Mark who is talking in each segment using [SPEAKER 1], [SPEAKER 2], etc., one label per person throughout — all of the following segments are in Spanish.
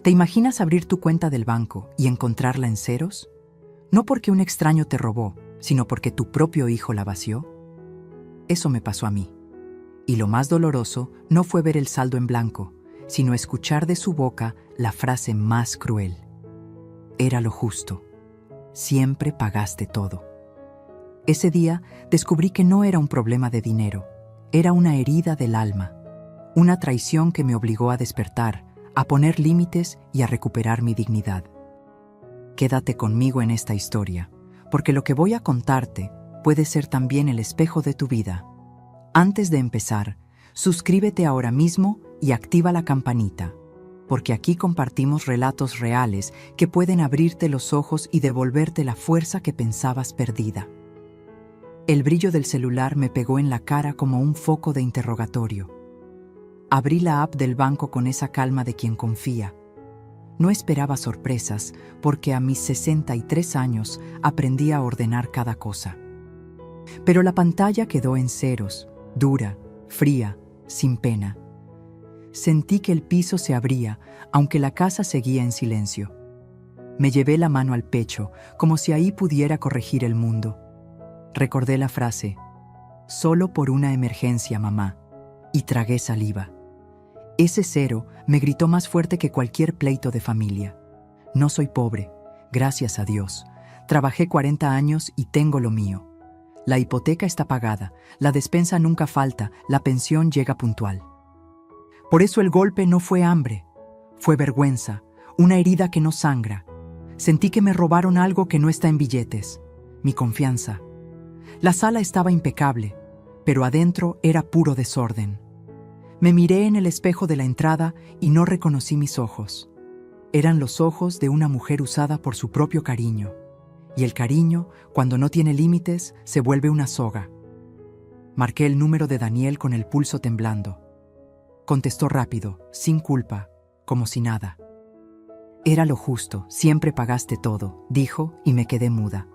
[SPEAKER 1] ¿Te imaginas abrir tu cuenta del banco y encontrarla en ceros? No porque un extraño te robó, sino porque tu propio hijo la vació. Eso me pasó a mí. Y lo más doloroso no fue ver el saldo en blanco, sino escuchar de su boca la frase más cruel. Era lo justo. Siempre pagaste todo. Ese día descubrí que no era un problema de dinero, era una herida del alma, una traición que me obligó a despertar, a poner límites y a recuperar mi dignidad. Quédate conmigo en esta historia, porque lo que voy a contarte puede ser también el espejo de tu vida. Antes de empezar, suscríbete ahora mismo y activa la campanita, porque aquí compartimos relatos reales que pueden abrirte los ojos y devolverte la fuerza que pensabas perdida. El brillo del celular me pegó en la cara como un foco de interrogatorio. Abrí la app del banco con esa calma de quien confía. No esperaba sorpresas, porque a mis 63 años aprendí a ordenar cada cosa. Pero la pantalla quedó en ceros, dura, fría, sin pena. Sentí que el piso se abría, aunque la casa seguía en silencio. Me llevé la mano al pecho, como si ahí pudiera corregir el mundo. Recordé la frase, «Solo por una emergencia, mamá», y tragué saliva. Ese cero me gritó más fuerte que cualquier pleito de familia. No soy pobre, gracias a Dios. Trabajé 40 años y tengo lo mío. La hipoteca está pagada, la despensa nunca falta, la pensión llega puntual. Por eso el golpe no fue hambre, fue vergüenza, una herida que no sangra. Sentí que me robaron algo que no está en billetes, mi confianza. La sala estaba impecable, pero adentro era puro desorden. Me miré en el espejo de la entrada y no reconocí mis ojos. Eran los ojos de una mujer usada por su propio cariño. Y el cariño, cuando no tiene límites, se vuelve una soga. Marqué el número de Daniel con el pulso temblando. Contestó rápido, sin culpa, como si nada. «Era lo justo, siempre pagaste todo», dijo, y me quedé muda.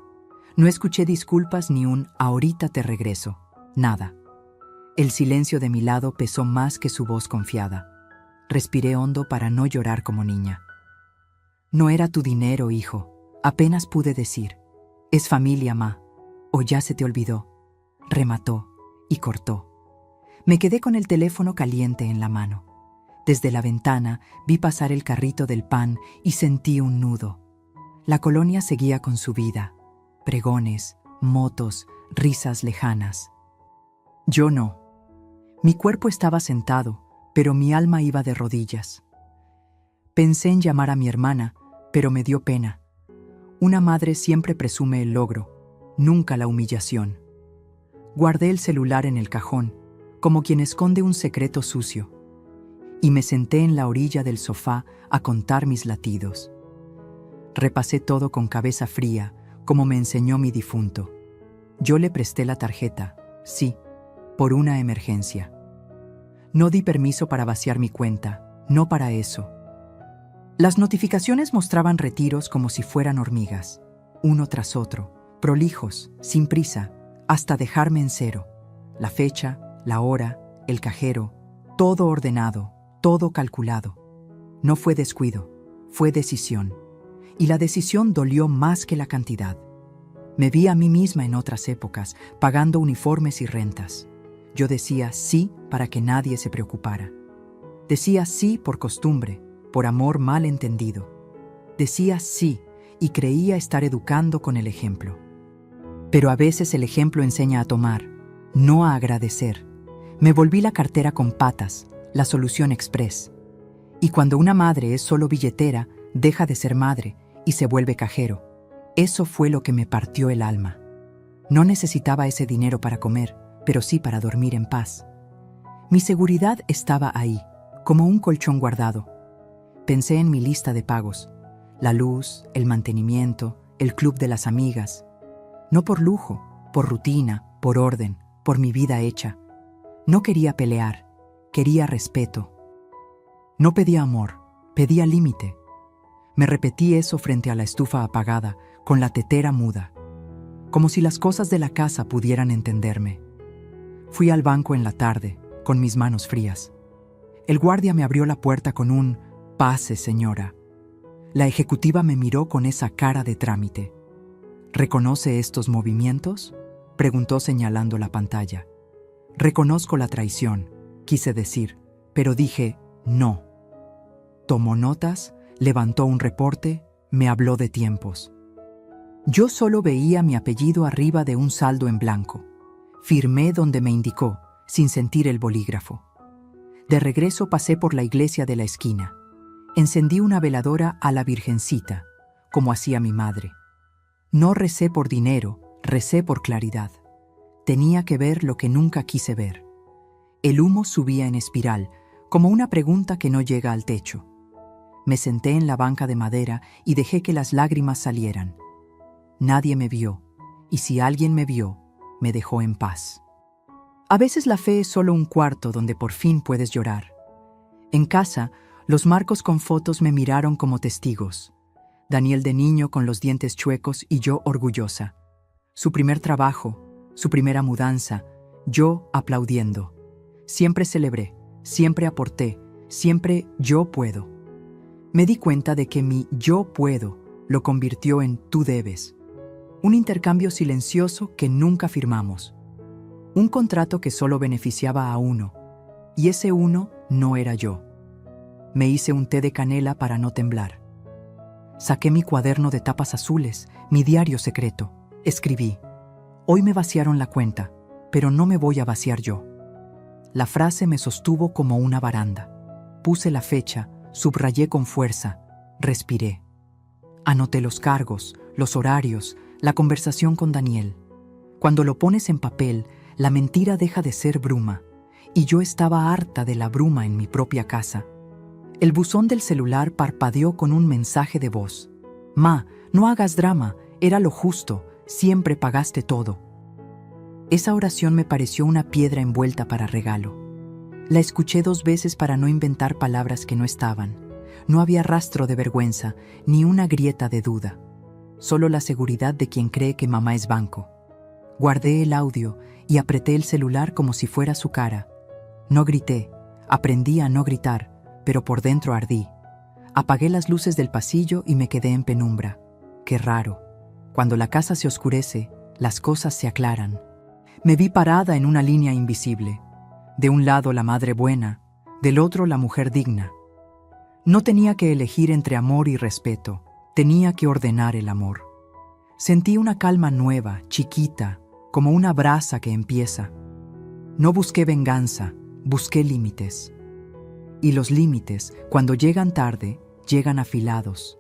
[SPEAKER 1] No escuché disculpas ni un «ahorita te regreso», nada. El silencio de mi lado pesó más que su voz confiada. Respiré hondo para no llorar como niña. «No era tu dinero, hijo», apenas pude decir. «Es familia, ma. O ya se te olvidó». Remató y cortó. Me quedé con el teléfono caliente en la mano. Desde la ventana vi pasar el carrito del pan y sentí un nudo. La colonia seguía con su vida. Pregones, motos, risas lejanas. Yo no. Mi cuerpo estaba sentado, pero mi alma iba de rodillas. Pensé en llamar a mi hermana, pero me dio pena. Una madre siempre presume el logro, nunca la humillación. Guardé el celular en el cajón, como quien esconde un secreto sucio, y me senté en la orilla del sofá a contar mis latidos. Repasé todo con cabeza fría, como me enseñó mi difunto. Yo le presté la tarjeta, sí, por una emergencia. No di permiso para vaciar mi cuenta, no para eso. Las notificaciones mostraban retiros como si fueran hormigas, uno tras otro, prolijos, sin prisa, hasta dejarme en cero. La fecha, la hora, el cajero, todo ordenado, todo calculado. No fue descuido, fue decisión. Y la decisión dolió más que la cantidad. Me vi a mí misma en otras épocas, pagando uniformes y rentas. Yo decía sí para que nadie se preocupara. Decía sí por costumbre, por amor mal entendido. Decía sí y creía estar educando con el ejemplo. Pero a veces el ejemplo enseña a tomar, no a agradecer. Me volví la cartera con patas, la solución express. Y cuando una madre es solo billetera, deja de ser madre y se vuelve cajero. Eso fue lo que me partió el alma. No necesitaba ese dinero para comer, pero sí para dormir en paz. Mi seguridad estaba ahí, como un colchón guardado. Pensé en mi lista de pagos, la luz, el mantenimiento, el club de las amigas. No por lujo, por rutina, por orden, por mi vida hecha. No quería pelear, quería respeto. No pedía amor, pedía límite. Me repetí eso frente a la estufa apagada, con la tetera muda, como si las cosas de la casa pudieran entenderme. Fui al banco en la tarde, con mis manos frías. El guardia me abrió la puerta con un Pase, señora. La ejecutiva me miró con esa cara de trámite. ¿Reconoce estos movimientos?, preguntó señalando la pantalla. Reconozco la traición, quise decir, pero dije no. Tomó notas, levantó un reporte, me habló de tiempos. Yo solo veía mi apellido arriba de un saldo en blanco. Firmé donde me indicó, sin sentir el bolígrafo. De regreso pasé por la iglesia de la esquina. Encendí una veladora a la Virgencita, como hacía mi madre. No recé por dinero, recé por claridad. Tenía que ver lo que nunca quise ver. El humo subía en espiral, como una pregunta que no llega al techo. Me senté en la banca de madera y dejé que las lágrimas salieran. Nadie me vio, y si alguien me vio, me dejó en paz. A veces la fe es solo un cuarto donde por fin puedes llorar. En casa, los marcos con fotos me miraron como testigos. Daniel de niño con los dientes chuecos y yo orgullosa. Su primer trabajo, su primera mudanza, yo aplaudiendo. Siempre celebré, siempre aporté, siempre yo puedo. Me di cuenta de que mi yo puedo lo convirtió en tú debes. Un intercambio silencioso que nunca firmamos. Un contrato que solo beneficiaba a uno, y ese uno no era yo. Me hice un té de canela para no temblar. Saqué mi cuaderno de tapas azules, mi diario secreto. Escribí: hoy me vaciaron la cuenta, pero no me voy a vaciar yo. La frase me sostuvo como una baranda. Puse la fecha, subrayé con fuerza, respiré. Anoté los cargos, los horarios, la conversación con Daniel. Cuando lo pones en papel, la mentira deja de ser bruma, y yo estaba harta de la bruma en mi propia casa. El buzón del celular parpadeó con un mensaje de voz. Ma, no hagas drama, era lo justo, siempre pagaste todo. Esa oración me pareció una piedra envuelta para regalo. La escuché 2 veces para no inventar palabras que no estaban. No había rastro de vergüenza, ni una grieta de duda. Solo la seguridad de quien cree que mamá es banco. Guardé el audio y apreté el celular como si fuera su cara. No grité, aprendí a no gritar, pero por dentro ardí. Apagué las luces del pasillo y me quedé en penumbra. Qué raro. Cuando la casa se oscurece, las cosas se aclaran. Me vi parada en una línea invisible. De un lado la madre buena, del otro la mujer digna. No tenía que elegir entre amor y respeto, tenía que ordenar el amor. Sentí una calma nueva, chiquita, como una brasa que empieza. No busqué venganza, busqué límites. Y los límites, cuando llegan tarde, llegan afilados.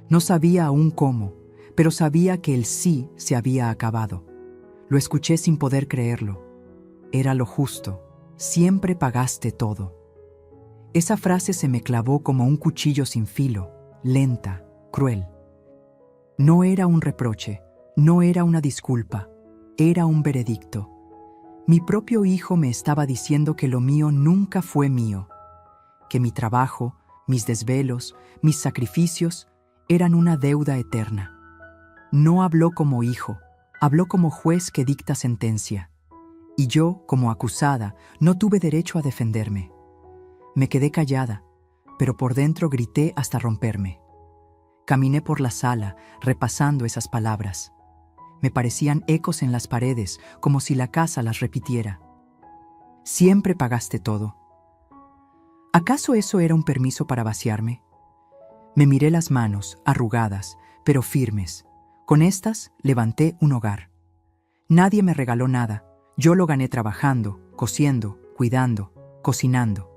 [SPEAKER 1] No sabía aún cómo, pero sabía que el sí se había acabado. Lo escuché sin poder creerlo. Era lo justo. Siempre pagaste todo. Esa frase se me clavó como un cuchillo sin filo, lenta, cruel. No era un reproche, no era una disculpa, era un veredicto. Mi propio hijo me estaba diciendo que lo mío nunca fue mío, que mi trabajo, mis desvelos, mis sacrificios eran una deuda eterna. No habló como hijo, habló como juez que dicta sentencia. Y yo, como acusada, no tuve derecho a defenderme. Me quedé callada, pero por dentro grité hasta romperme. Caminé por la sala, repasando esas palabras. Me parecían ecos en las paredes, como si la casa las repitiera. Siempre pagaste todo. ¿Acaso eso era un permiso para vaciarme? Me miré las manos, arrugadas, pero firmes. Con estas levanté un hogar. Nadie me regaló nada. Yo lo gané trabajando, cosiendo, cuidando, cocinando.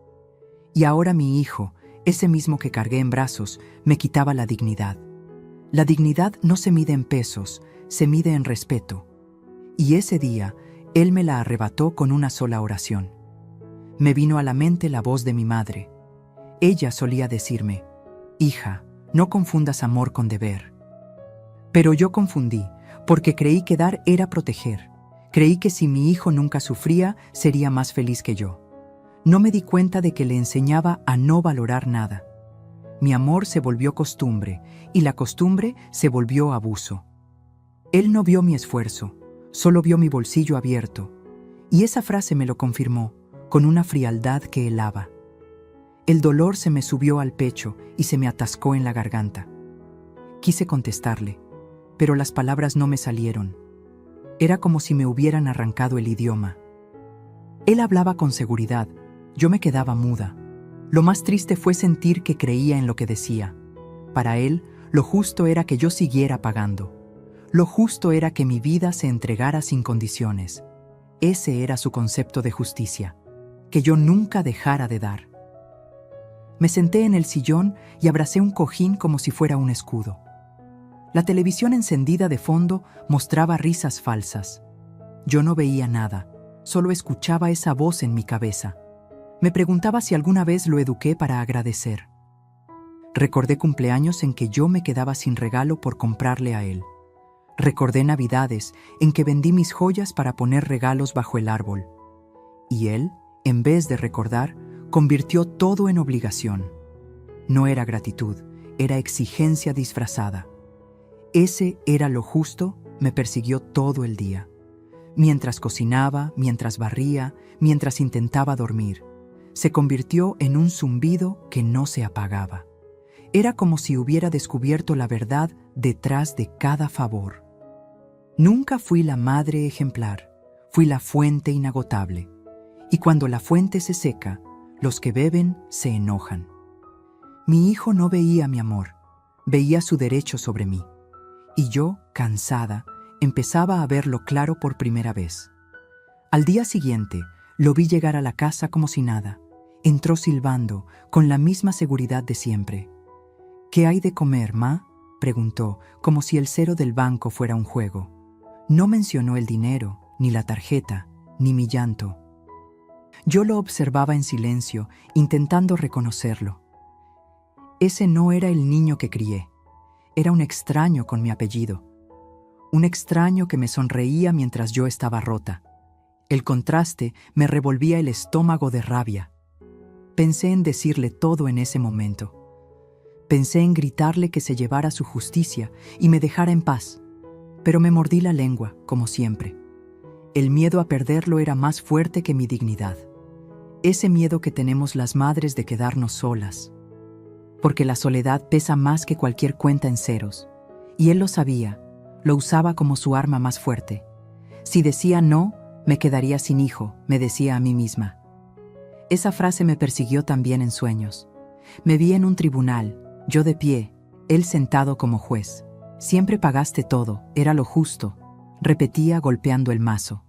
[SPEAKER 1] Y ahora mi hijo, ese mismo que cargué en brazos, me quitaba la dignidad. La dignidad no se mide en pesos, se mide en respeto. Y ese día, él me la arrebató con una sola oración. Me vino a la mente la voz de mi madre. Ella solía decirme: hija, no confundas amor con deber. Pero yo confundí, porque creí que dar era proteger. Creí que si mi hijo nunca sufría, sería más feliz que yo. No me di cuenta de que le enseñaba a no valorar nada. Mi amor se volvió costumbre, y la costumbre se volvió abuso. Él no vio mi esfuerzo, solo vio mi bolsillo abierto, y esa frase me lo confirmó, con una frialdad que helaba. El dolor se me subió al pecho y se me atascó en la garganta. Quise contestarle, pero las palabras no me salieron. Era como si me hubieran arrancado el idioma. Él hablaba con seguridad, yo me quedaba muda. Lo más triste fue sentir que creía en lo que decía. Para él, lo justo era que yo siguiera pagando. Lo justo era que mi vida se entregara sin condiciones. Ese era su concepto de justicia, que yo nunca dejara de dar. Me senté en el sillón y abracé un cojín como si fuera un escudo. La televisión encendida de fondo mostraba risas falsas. Yo no veía nada, solo escuchaba esa voz en mi cabeza. Me preguntaba si alguna vez lo eduqué para agradecer. Recordé cumpleaños en que yo me quedaba sin regalo por comprarle a él. Recordé navidades en que vendí mis joyas para poner regalos bajo el árbol. Y él, en vez de recordar, convirtió todo en obligación. No era gratitud, era exigencia disfrazada. Ese era lo justo, me persiguió todo el día. Mientras cocinaba, mientras barría, mientras intentaba dormir. Se convirtió en un zumbido que no se apagaba. Era como si hubiera descubierto la verdad detrás de cada favor. Nunca fui la madre ejemplar, fui la fuente inagotable. Y cuando la fuente se seca, los que beben se enojan. Mi hijo no veía mi amor, veía su derecho sobre mí. Y yo, cansada, empezaba a verlo claro por primera vez. Al día siguiente, lo vi llegar a la casa como si nada. Entró silbando, con la misma seguridad de siempre. «¿Qué hay de comer, ma?», preguntó, como si el cero del banco fuera un juego. No mencionó el dinero, ni la tarjeta, ni mi llanto. Yo lo observaba en silencio, intentando reconocerlo. Ese no era el niño que crié. Era un extraño con mi apellido. Un extraño que me sonreía mientras yo estaba rota. El contraste me revolvía el estómago de rabia. Pensé en decirle todo en ese momento. Pensé en gritarle que se llevara su justicia y me dejara en paz. Pero me mordí la lengua, como siempre. El miedo a perderlo era más fuerte que mi dignidad. Ese miedo que tenemos las madres de quedarnos solas. Porque la soledad pesa más que cualquier cuenta en ceros. Y él lo sabía, lo usaba como su arma más fuerte. Si decía no, me quedaría sin hijo, me decía a mí misma. Esa frase me persiguió también en sueños. Me vi en un tribunal, yo de pie, él sentado como juez. Siempre pagaste todo, era lo justo, repetía golpeando el mazo.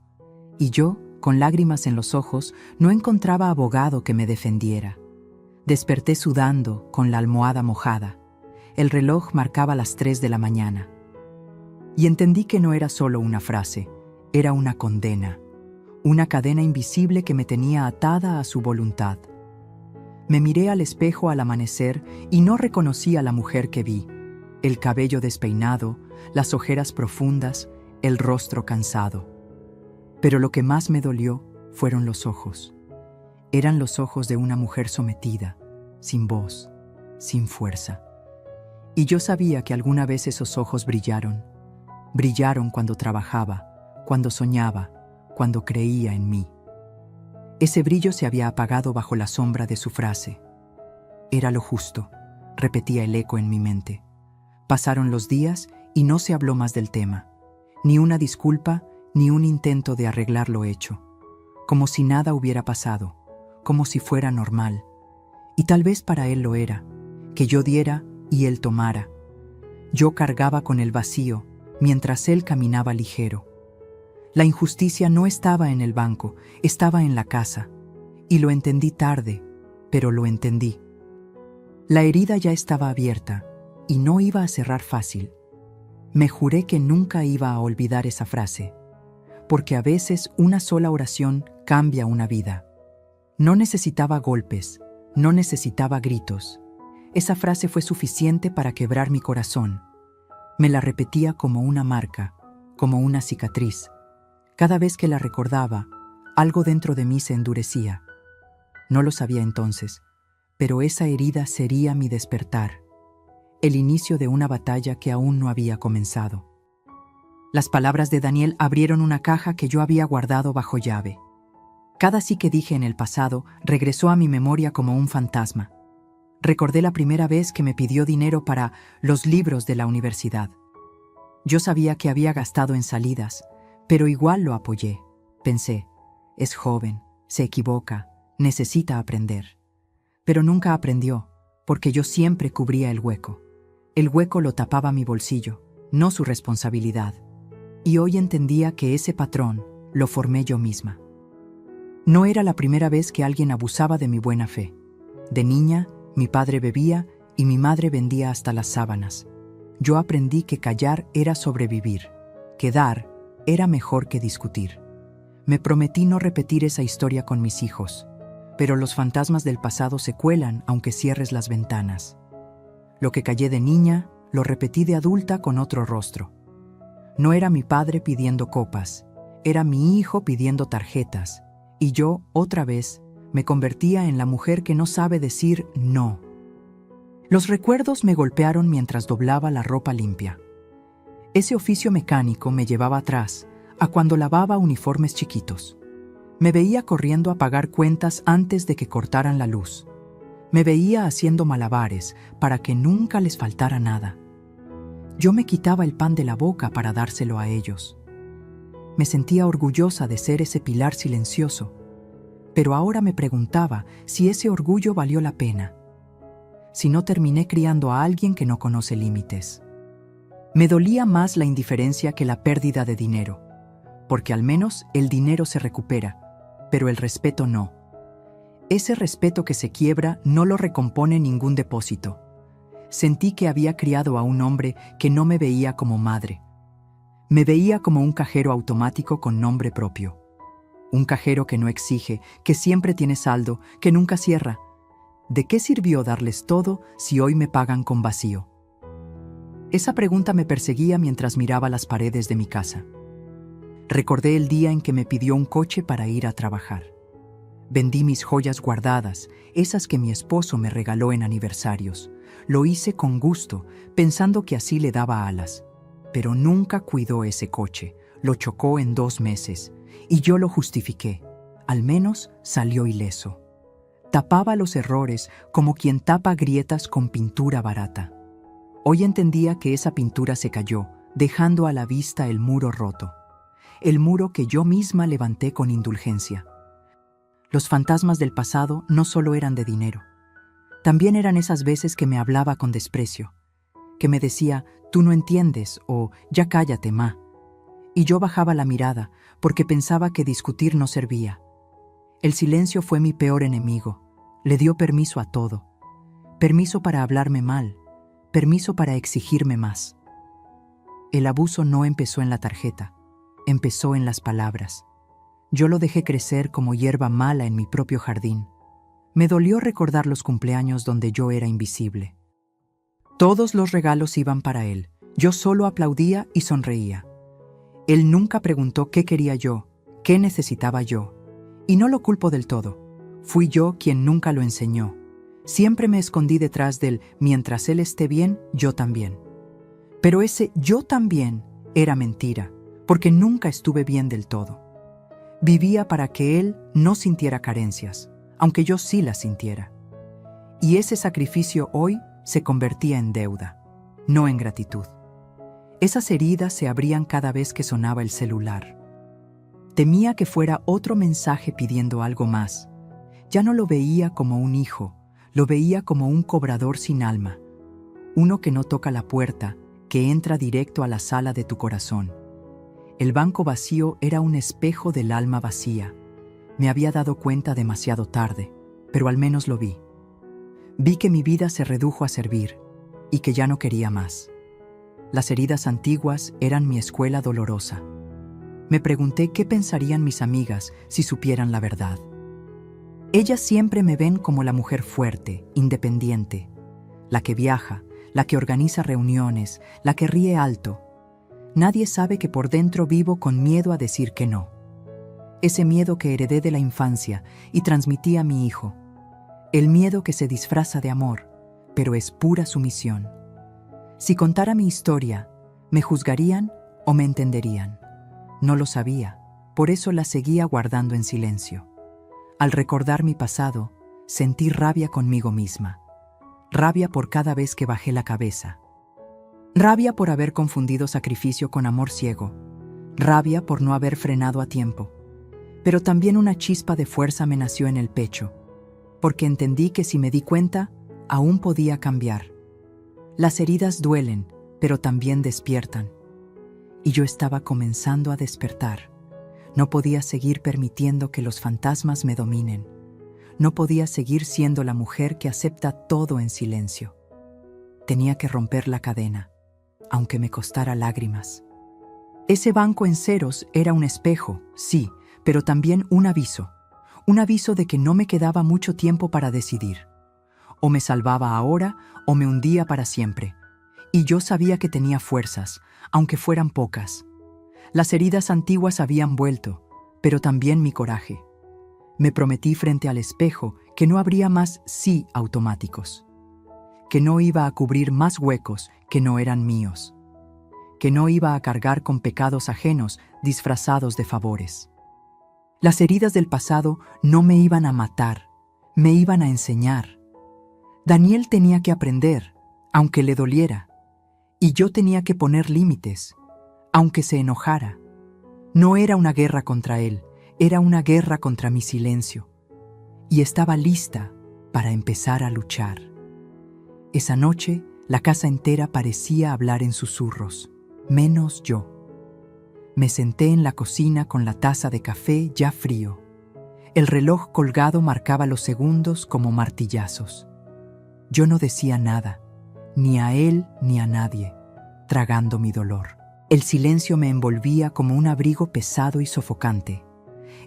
[SPEAKER 1] Y yo, con lágrimas en los ojos, no encontraba abogado que me defendiera. Desperté sudando, con la almohada mojada. El reloj marcaba las 3 de la mañana. Y entendí que no era solo una frase, era una condena. Una cadena invisible que me tenía atada a su voluntad. Me miré al espejo al amanecer y no reconocí a la mujer que vi. El cabello despeinado, las ojeras profundas, el rostro cansado. Pero lo que más me dolió fueron los ojos. Eran los ojos de una mujer sometida, sin voz, sin fuerza. Y yo sabía que alguna vez esos ojos brillaron. Brillaron cuando trabajaba, cuando soñaba, cuando creía en mí. Ese brillo se había apagado bajo la sombra de su frase. Era lo justo, repetía el eco en mi mente. Pasaron los días y no se habló más del tema. Ni una disculpa, ni un intento de arreglar lo hecho. Como si nada hubiera pasado, como si fuera normal. Y tal vez para él lo era, que yo diera y él tomara. Yo cargaba con el vacío, mientras él caminaba ligero. La injusticia no estaba en el banco, estaba en la casa. Y lo entendí tarde, pero lo entendí. La herida ya estaba abierta, y no iba a cerrar fácil. Me juré que nunca iba a olvidar esa frase, porque a veces una sola oración cambia una vida. No necesitaba golpes, no necesitaba gritos. Esa frase fue suficiente para quebrar mi corazón. Me la repetía como una marca, como una cicatriz. Cada vez que la recordaba, algo dentro de mí se endurecía. No lo sabía entonces, pero esa herida sería mi despertar, el inicio de una batalla que aún no había comenzado. Las palabras de Daniel abrieron una caja que yo había guardado bajo llave. Cada sí que dije en el pasado regresó a mi memoria como un fantasma. Recordé la primera vez que me pidió dinero para los libros de la universidad. Yo sabía que había gastado en salidas, pero igual lo apoyé. Pensé, es joven, se equivoca, necesita aprender. Pero nunca aprendió, porque yo siempre cubría el hueco. El hueco lo tapaba mi bolsillo, no su responsabilidad. Y hoy entendía que ese patrón lo formé yo misma. No era la primera vez que alguien abusaba de mi buena fe. De niña, mi padre bebía y mi madre vendía hasta las sábanas. Yo aprendí que callar era sobrevivir, que dar era mejor que discutir. Me prometí no repetir esa historia con mis hijos, pero los fantasmas del pasado se cuelan aunque cierres las ventanas. Lo que callé de niña, lo repetí de adulta con otro rostro. No era mi padre pidiendo copas, era mi hijo pidiendo tarjetas, y yo, otra vez, me convertía en la mujer que no sabe decir no. Los recuerdos me golpearon mientras doblaba la ropa limpia. Ese oficio mecánico me llevaba atrás, a cuando lavaba uniformes chiquitos. Me veía corriendo a pagar cuentas antes de que cortaran la luz. Me veía haciendo malabares para que nunca les faltara nada. Yo me quitaba el pan de la boca para dárselo a ellos. Me sentía orgullosa de ser ese pilar silencioso, pero ahora me preguntaba si ese orgullo valió la pena, si no terminé criando a alguien que no conoce límites. Me dolía más la indiferencia que la pérdida de dinero, porque al menos el dinero se recupera, pero el respeto no. Ese respeto que se quiebra no lo recompone ningún depósito. Sentí que había criado a un hombre que no me veía como madre. Me veía como un cajero automático con nombre propio. Un cajero que no exige, que siempre tiene saldo, que nunca cierra. ¿De qué sirvió darles todo si hoy me pagan con vacío? Esa pregunta me perseguía mientras miraba las paredes de mi casa. Recordé el día en que me pidió un coche para ir a trabajar. Vendí mis joyas guardadas, esas que mi esposo me regaló en aniversarios. Lo hice con gusto, pensando que así le daba alas. Pero nunca cuidó ese coche, lo chocó en 2 meses, y yo lo justifiqué. Al menos salió ileso. Tapaba los errores como quien tapa grietas con pintura barata. Hoy entendía que esa pintura se cayó, dejando a la vista el muro roto. El muro que yo misma levanté con indulgencia. Los fantasmas del pasado no solo eran de dinero. También eran esas veces que me hablaba con desprecio, que me decía, tú no entiendes, o ya cállate, ma. Y yo bajaba la mirada, porque pensaba que discutir no servía. El silencio fue mi peor enemigo. Le dio permiso a todo. Permiso para hablarme mal. Permiso para exigirme más. El abuso no empezó en la tarjeta. Empezó en las palabras. Yo lo dejé crecer como hierba mala en mi propio jardín. Me dolió recordar los cumpleaños donde yo era invisible. Todos los regalos iban para él. Yo solo aplaudía y sonreía. Él nunca preguntó qué quería yo, qué necesitaba yo. Y no lo culpo del todo. Fui yo quien nunca lo enseñó. Siempre me escondí detrás del mientras él esté bien, yo también. Pero ese yo también era mentira, porque nunca estuve bien del todo. Vivía para que él no sintiera carencias, aunque yo sí las sintiera. Y ese sacrificio hoy se convertía en deuda, no en gratitud. Esas heridas se abrían cada vez que sonaba el celular. Temía que fuera otro mensaje pidiendo algo más. Ya no lo veía como un hijo, lo veía como un cobrador sin alma. Uno que no toca la puerta, que entra directo a la sala de tu corazón. El banco vacío era un espejo del alma vacía. Me había dado cuenta demasiado tarde, pero al menos lo vi. Vi que mi vida se redujo a servir y que ya no quería más. Las heridas antiguas eran mi escuela dolorosa. Me pregunté qué pensarían mis amigas si supieran la verdad. Ellas siempre me ven como la mujer fuerte, independiente, la que viaja, la que organiza reuniones, la que ríe alto. Nadie sabe que por dentro vivo con miedo a decir que no. Ese miedo que heredé de la infancia y transmití a mi hijo. El miedo que se disfraza de amor, pero es pura sumisión. Si contara mi historia, ¿me juzgarían o me entenderían? No lo sabía, por eso la seguía guardando en silencio. Al recordar mi pasado, sentí rabia conmigo misma. Rabia por cada vez que bajé la cabeza. Rabia por haber confundido sacrificio con amor ciego. Rabia por no haber frenado a tiempo. Pero también una chispa de fuerza me nació en el pecho, porque entendí que si me di cuenta, aún podía cambiar. Las heridas duelen, pero también despiertan. Y yo estaba comenzando a despertar. No podía seguir permitiendo que los fantasmas me dominen. No podía seguir siendo la mujer que acepta todo en silencio. Tenía que romper la cadena, aunque me costara lágrimas. Ese banco en ceros era un espejo, sí, pero también un aviso de que no me quedaba mucho tiempo para decidir. O me salvaba ahora o me hundía para siempre. Y yo sabía que tenía fuerzas, aunque fueran pocas. Las heridas antiguas habían vuelto, pero también mi coraje. Me prometí frente al espejo que no habría más sí automáticos, que no iba a cubrir más huecos que no eran míos, que no iba a cargar con pecados ajenos disfrazados de favores. Las heridas del pasado no me iban a matar, me iban a enseñar. Daniel tenía que aprender, aunque le doliera, y yo tenía que poner límites, aunque se enojara. No era una guerra contra él, era una guerra contra mi silencio, y estaba lista para empezar a luchar. Esa noche, la casa entera parecía hablar en susurros, menos yo. Me senté en la cocina con la taza de café ya frío. El reloj colgado marcaba los segundos como martillazos. Yo no decía nada, ni a él ni a nadie, tragando mi dolor. El silencio me envolvía como un abrigo pesado y sofocante.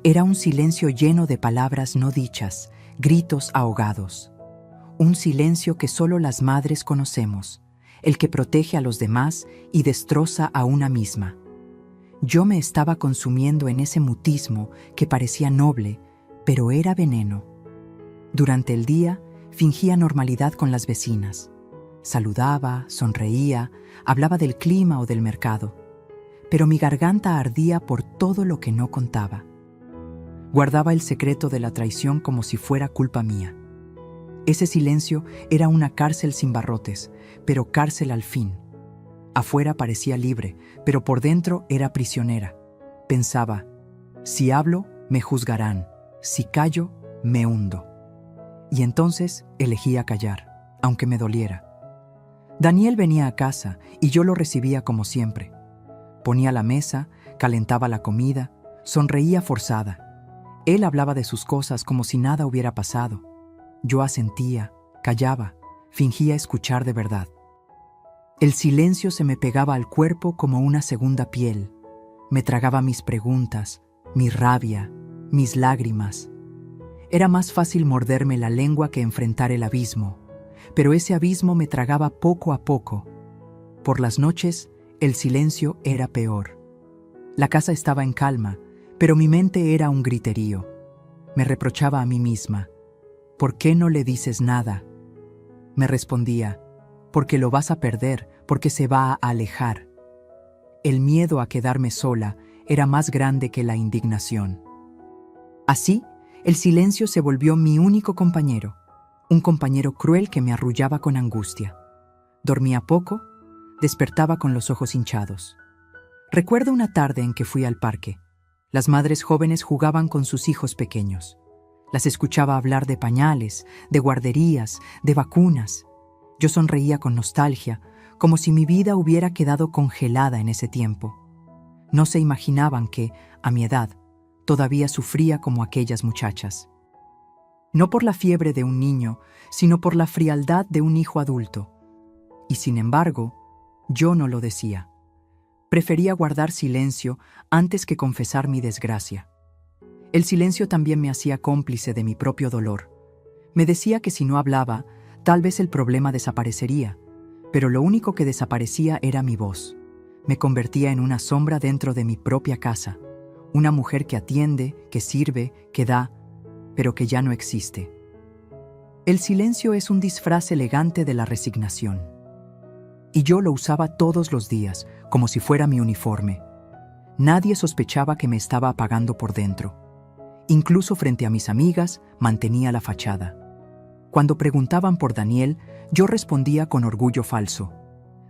[SPEAKER 1] Era un silencio lleno de palabras no dichas, gritos ahogados. Un silencio que solo las madres conocemos, el que protege a los demás y destroza a una misma. Yo me estaba consumiendo en ese mutismo que parecía noble, pero era veneno. Durante el día, fingía normalidad con las vecinas. Saludaba, sonreía, hablaba del clima o del mercado. Pero mi garganta ardía por todo lo que no contaba. Guardaba el secreto de la traición como si fuera culpa mía. Ese silencio era una cárcel sin barrotes, pero cárcel al fin. Afuera parecía libre, pero por dentro era prisionera. Pensaba, si hablo, me juzgarán. Si callo, me hundo. Y entonces elegía callar, aunque me doliera. Daniel venía a casa y yo lo recibía como siempre. Ponía la mesa, calentaba la comida, sonreía forzada. Él hablaba de sus cosas como si nada hubiera pasado. Yo asentía, callaba, fingía escuchar de verdad. El silencio se me pegaba al cuerpo como una segunda piel. Me tragaba mis preguntas, mi rabia, mis lágrimas. Era más fácil morderme la lengua que enfrentar el abismo, pero ese abismo me tragaba poco a poco. Por las noches, el silencio era peor. La casa estaba en calma, pero mi mente era un griterío. Me reprochaba a mí misma. ¿Por qué no le dices nada? Me respondía, porque lo vas a perder, porque se va a alejar. El miedo a quedarme sola era más grande que la indignación. Así, el silencio se volvió mi único compañero, un compañero cruel que me arrullaba con angustia. Dormía poco, despertaba con los ojos hinchados. Recuerdo una tarde en que fui al parque. Las madres jóvenes jugaban con sus hijos pequeños. Las escuchaba hablar de pañales, de guarderías, de vacunas. Yo sonreía con nostalgia, como si mi vida hubiera quedado congelada en ese tiempo. No se imaginaban que, a mi edad, todavía sufría como aquellas muchachas. No por la fiebre de un niño, sino por la frialdad de un hijo adulto. Y sin embargo, yo no lo decía. Prefería guardar silencio antes que confesar mi desgracia. El silencio también me hacía cómplice de mi propio dolor. Me decía que si no hablaba, tal vez el problema desaparecería, pero lo único que desaparecía era mi voz. Me convertía en una sombra dentro de mi propia casa, una mujer que atiende, que sirve, que da, pero que ya no existe. El silencio es un disfraz elegante de la resignación. Y yo lo usaba todos los días, como si fuera mi uniforme. Nadie sospechaba que me estaba apagando por dentro. Incluso frente a mis amigas, mantenía la fachada. Cuando preguntaban por Daniel, yo respondía con orgullo falso.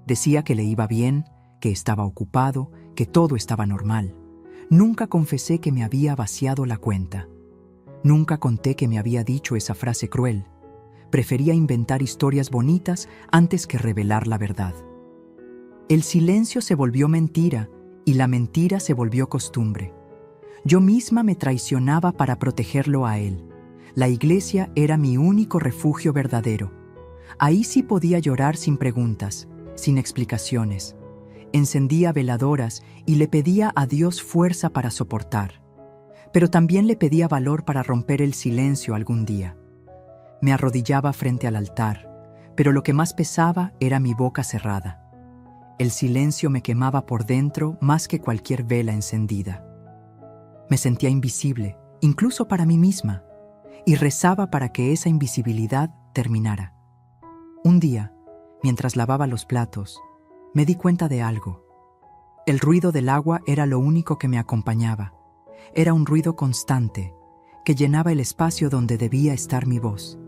[SPEAKER 1] Decía que le iba bien, que estaba ocupado, que todo estaba normal. Nunca confesé que me había vaciado la cuenta. Nunca conté que me había dicho esa frase cruel. Prefería inventar historias bonitas antes que revelar la verdad. El silencio se volvió mentira y la mentira se volvió costumbre. Yo misma me traicionaba para protegerlo a él. La iglesia era mi único refugio verdadero. Ahí sí podía llorar sin preguntas, sin explicaciones. Encendía veladoras y le pedía a Dios fuerza para soportar. Pero también le pedía valor para romper el silencio algún día. Me arrodillaba frente al altar, pero lo que más pesaba era mi boca cerrada. El silencio me quemaba por dentro más que cualquier vela encendida. Me sentía invisible, incluso para mí misma, y rezaba para que esa invisibilidad terminara. Un día, mientras lavaba los platos, me di cuenta de algo. El ruido del agua era lo único que me acompañaba. Era un ruido constante, que llenaba el espacio donde debía estar mi voz.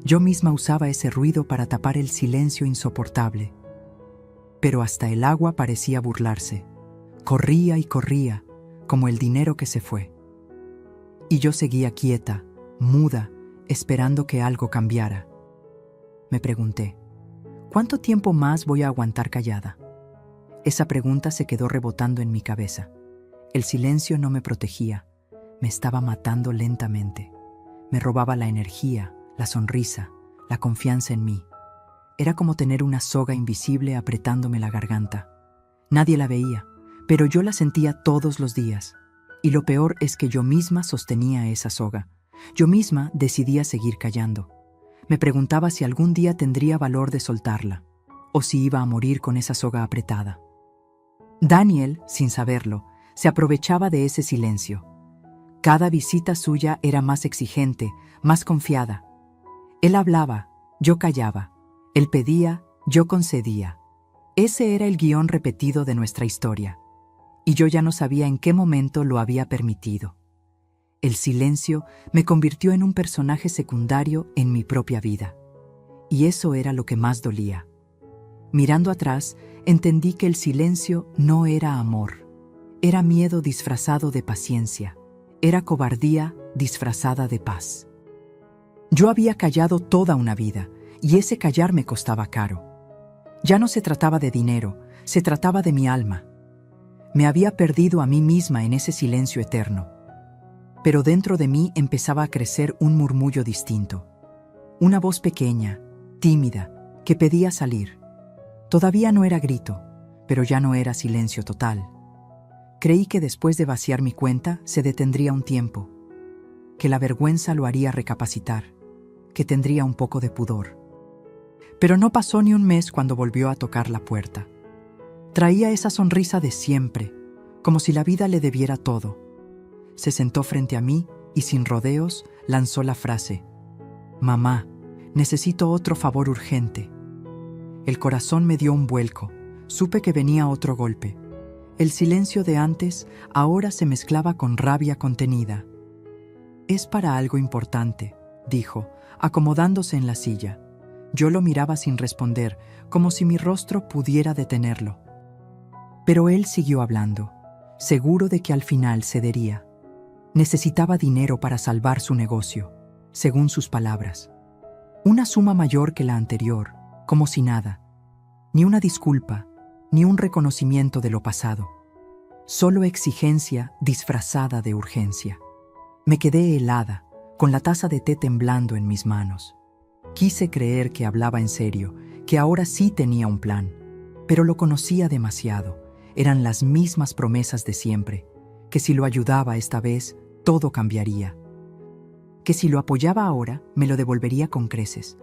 [SPEAKER 1] Yo misma usaba ese ruido para tapar el silencio insoportable. Pero hasta el agua parecía burlarse. Corría y corría, como el dinero que se fue. Y yo seguía quieta, muda, esperando que algo cambiara. Me pregunté, ¿cuánto tiempo más voy a aguantar callada? Esa pregunta se quedó rebotando en mi cabeza. El silencio no me protegía, me estaba matando lentamente. Me robaba la energía, la sonrisa, la confianza en mí. Era como tener una soga invisible apretándome la garganta. Nadie la veía, pero yo la sentía todos los días. Y lo peor es que yo misma sostenía esa soga. Yo misma decidía seguir callando. Me preguntaba si algún día tendría valor de soltarla, o si iba a morir con esa soga apretada. Daniel, sin saberlo, se aprovechaba de ese silencio. Cada visita suya era más exigente, más confiada. Él hablaba, yo callaba. Él pedía, yo concedía. Ese era el guión repetido de nuestra historia. Y yo ya no sabía en qué momento lo había permitido. El silencio me convirtió en un personaje secundario en mi propia vida. Y eso era lo que más dolía. Mirando atrás, entendí que el silencio no era amor. Era miedo disfrazado de paciencia. Era cobardía disfrazada de paz. Yo había callado toda una vida, y ese callar me costaba caro. Ya no se trataba de dinero, se trataba de mi alma. Me había perdido a mí misma en ese silencio eterno. Pero dentro de mí empezaba a crecer un murmullo distinto. Una voz pequeña, tímida, que pedía salir. Todavía no era grito, pero ya no era silencio total. Creí que después de vaciar mi cuenta se detendría un tiempo, que la vergüenza lo haría recapacitar, que tendría un poco de pudor. Pero no pasó ni un mes cuando volvió a tocar la puerta. Traía esa sonrisa de siempre, como si la vida le debiera todo. Se sentó frente a mí y sin rodeos lanzó la frase: «Mamá, necesito otro favor urgente». El corazón me dio un vuelco, supe que venía otro golpe. El silencio de antes ahora se mezclaba con rabia contenida. «Es para algo importante», dijo, acomodándose en la silla. Yo lo miraba sin responder, como si mi rostro pudiera detenerlo. Pero él siguió hablando, seguro de que al final cedería. Necesitaba dinero para salvar su negocio, según sus palabras. Una suma mayor que la anterior, como si nada. Ni una disculpa, ni un reconocimiento de lo pasado. Solo exigencia disfrazada de urgencia. Me quedé helada, con la taza de té temblando en mis manos. Quise creer que hablaba en serio, que ahora sí tenía un plan, pero lo conocía demasiado. Eran las mismas promesas de siempre, que si lo ayudaba esta vez, todo cambiaría. Que si lo apoyaba ahora, me lo devolvería con creces.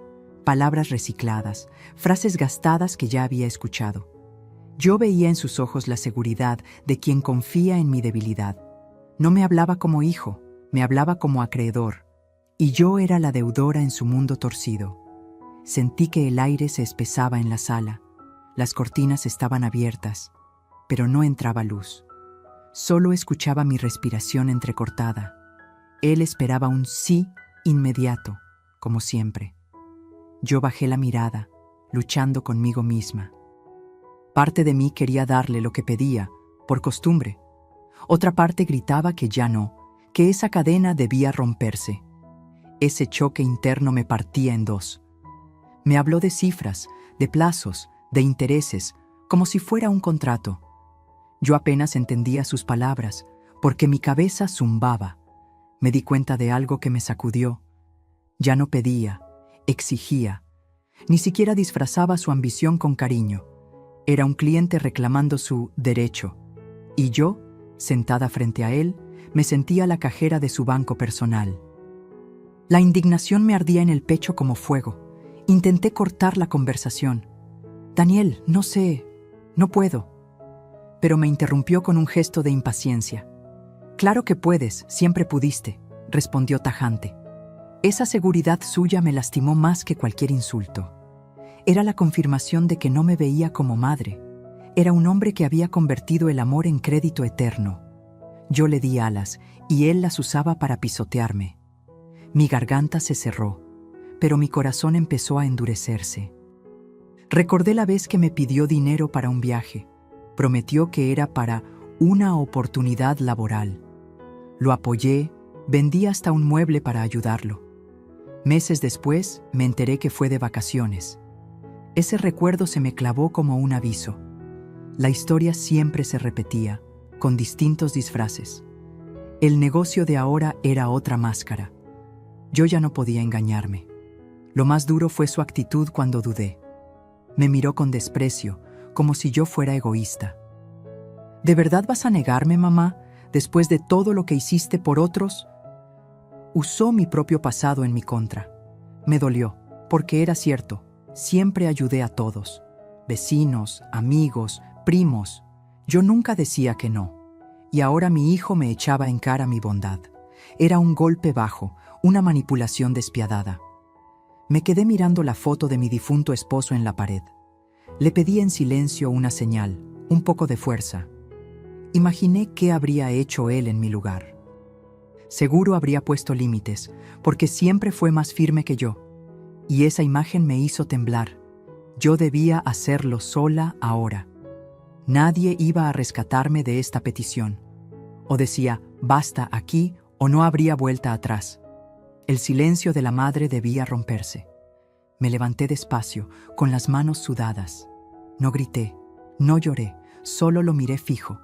[SPEAKER 1] Palabras recicladas, frases gastadas que ya había escuchado. Yo veía en sus ojos la seguridad de quien confía en mi debilidad. No me hablaba como hijo, me hablaba como acreedor. Y yo era la deudora en su mundo torcido. Sentí que el aire se espesaba en la sala. Las cortinas estaban abiertas, pero no entraba luz. Solo escuchaba mi respiración entrecortada. Él esperaba un sí inmediato, como siempre. Yo bajé la mirada, luchando conmigo misma. Parte de mí quería darle lo que pedía, por costumbre. Otra parte gritaba que ya no, que esa cadena debía romperse. Ese choque interno me partía en dos. Me habló de cifras, de plazos, de intereses, como si fuera un contrato. Yo apenas entendía sus palabras, porque mi cabeza zumbaba. Me di cuenta de algo que me sacudió. Ya no pedía, exigía. Ni siquiera disfrazaba su ambición con cariño. Era un cliente reclamando su derecho. Y yo, sentada frente a él, me sentía la cajera de su banco personal. La indignación me ardía en el pecho como fuego. Intenté cortar la conversación. «Daniel, no sé, no puedo». Pero me interrumpió con un gesto de impaciencia. «Claro que puedes, siempre pudiste», respondió tajante. Esa seguridad suya me lastimó más que cualquier insulto. Era la confirmación de que no me veía como madre. Era un hombre que había convertido el amor en crédito eterno. Yo le di alas y él las usaba para pisotearme. Mi garganta se cerró, pero mi corazón empezó a endurecerse. Recordé la vez que me pidió dinero para un viaje. Prometió que era para una oportunidad laboral. Lo apoyé, vendí hasta un mueble para ayudarlo. Meses después me enteré que fue de vacaciones. Ese recuerdo se me clavó como un aviso. La historia siempre se repetía, con distintos disfraces. El negocio de ahora era otra máscara. Yo ya no podía engañarme. Lo más duro fue su actitud cuando dudé. Me miró con desprecio, como si yo fuera egoísta. ¿De verdad vas a negarme, mamá, después de todo lo que hiciste por otros? Usó mi propio pasado en mi contra. Me dolió, porque era cierto, siempre ayudé a todos. Vecinos, amigos, primos. Yo nunca decía que no. Y ahora mi hijo me echaba en cara mi bondad. Era un golpe bajo, una manipulación despiadada. Me quedé mirando la foto de mi difunto esposo en la pared. Le pedí en silencio una señal, un poco de fuerza. Imaginé qué habría hecho él en mi lugar. Seguro habría puesto límites, porque siempre fue más firme que yo. Y esa imagen me hizo temblar. Yo debía hacerlo sola ahora. Nadie iba a rescatarme de esta petición. O decía, basta aquí, o no habría vuelta atrás. El silencio de la madre debía romperse. Me levanté despacio, con las manos sudadas. No grité, no lloré, solo lo miré fijo.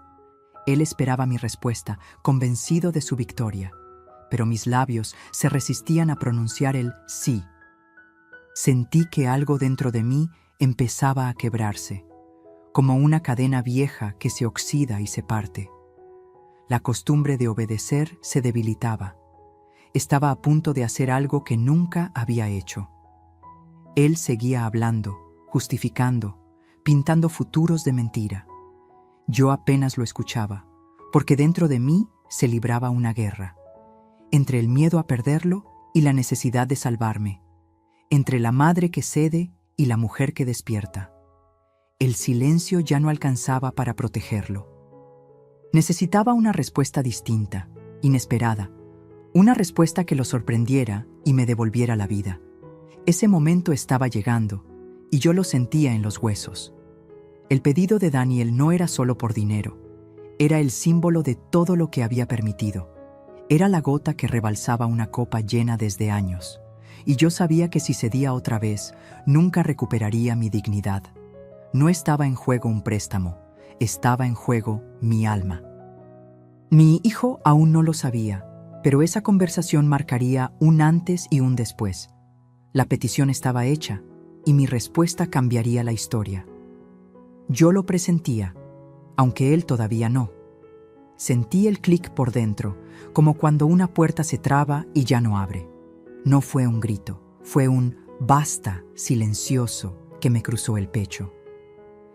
[SPEAKER 1] Él esperaba mi respuesta, convencido de su victoria, pero mis labios se resistían a pronunciar el sí. Sentí que algo dentro de mí empezaba a quebrarse, como una cadena vieja que se oxida y se parte. La costumbre de obedecer se debilitaba. Estaba a punto de hacer algo que nunca había hecho. Él seguía hablando, justificando, pintando futuros de mentira. Yo apenas lo escuchaba, porque dentro de mí se libraba una guerra. Entre el miedo a perderlo y la necesidad de salvarme. Entre la madre que cede y la mujer que despierta. El silencio ya no alcanzaba para protegerlo. Necesitaba una respuesta distinta, inesperada. Una respuesta que lo sorprendiera y me devolviera la vida. Ese momento estaba llegando, y yo lo sentía en los huesos. El pedido de Daniel no era solo por dinero. Era el símbolo de todo lo que había permitido. Era la gota que rebalsaba una copa llena desde años. Y yo sabía que si cedía otra vez, nunca recuperaría mi dignidad. No estaba en juego un préstamo, estaba en juego mi alma. Mi hijo aún no lo sabía, pero esa conversación marcaría un antes y un después. La petición estaba hecha, y mi respuesta cambiaría la historia. Yo lo presentía, aunque él todavía no. Sentí el clic por dentro, como cuando una puerta se traba y ya no abre. No fue un grito, fue un basta silencioso que me cruzó el pecho.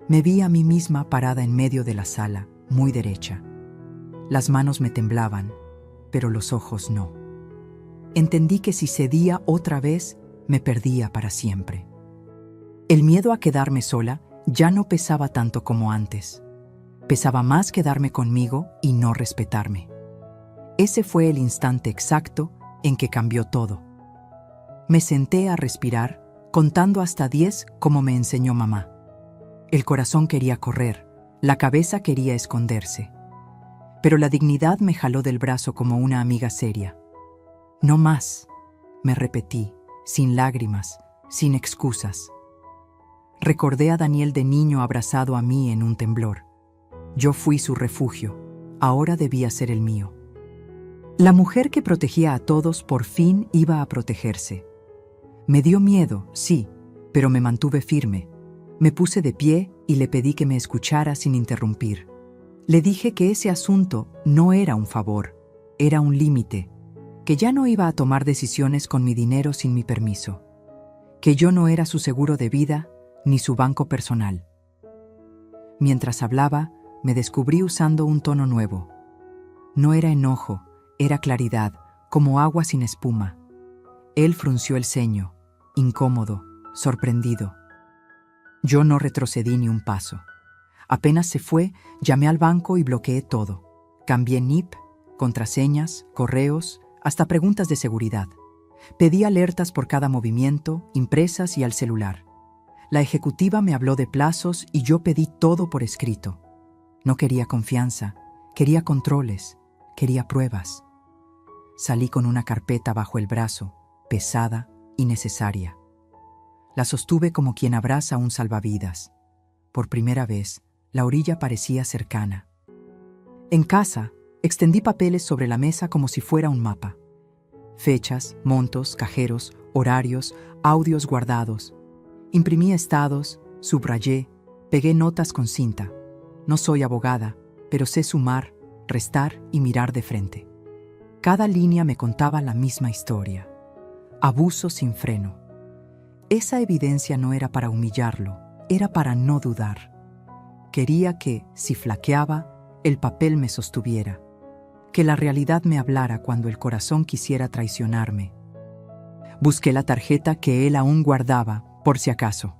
[SPEAKER 1] Me vi a mí misma parada en medio de la sala, muy derecha. Las manos me temblaban, pero los ojos no. Entendí que si cedía otra vez, me perdía para siempre. El miedo a quedarme sola ya no pesaba tanto como antes. Pesaba más quedarme conmigo y no respetarme. Ese fue el instante exacto en que cambió todo. Me senté a respirar, contando hasta 10 como me enseñó mamá. El corazón quería correr, la cabeza quería esconderse. Pero la dignidad me jaló del brazo como una amiga seria. No más, me repetí, sin lágrimas, sin excusas. Recordé a Daniel de niño abrazado a mí en un temblor. Yo fui su refugio, ahora debía ser el mío. La mujer que protegía a todos por fin iba a protegerse. Me dio miedo, sí, pero me mantuve firme. Me puse de pie y le pedí que me escuchara sin interrumpir. Le dije que ese asunto no era un favor, era un límite, que ya no iba a tomar decisiones con mi dinero sin mi permiso, que yo no era su seguro de vida ni su banco personal. Mientras hablaba, me descubrí usando un tono nuevo. No era enojo, era claridad, como agua sin espuma. Él frunció el ceño, incómodo, sorprendido. Yo no retrocedí ni un paso. Apenas se fue, llamé al banco y bloqueé todo. Cambié NIP, contraseñas, correos, hasta preguntas de seguridad. Pedí alertas por cada movimiento, impresas y al celular. La ejecutiva me habló de plazos y yo pedí todo por escrito. No quería confianza, quería controles, quería pruebas. Salí con una carpeta bajo el brazo, pesada y necesaria. La sostuve como quien abraza un salvavidas. Por primera vez, la orilla parecía cercana. En casa, extendí papeles sobre la mesa como si fuera un mapa. Fechas, montos, cajeros, horarios, audios guardados. Imprimí estados, subrayé, pegué notas con cinta. No soy abogada, pero sé sumar, restar y mirar de frente. Cada línea me contaba la misma historia. Abuso sin freno. Esa evidencia no era para humillarlo, era para no dudar. Quería que, si flaqueaba, el papel me sostuviera, que la realidad me hablara cuando el corazón quisiera traicionarme. Busqué la tarjeta que él aún guardaba, por si acaso.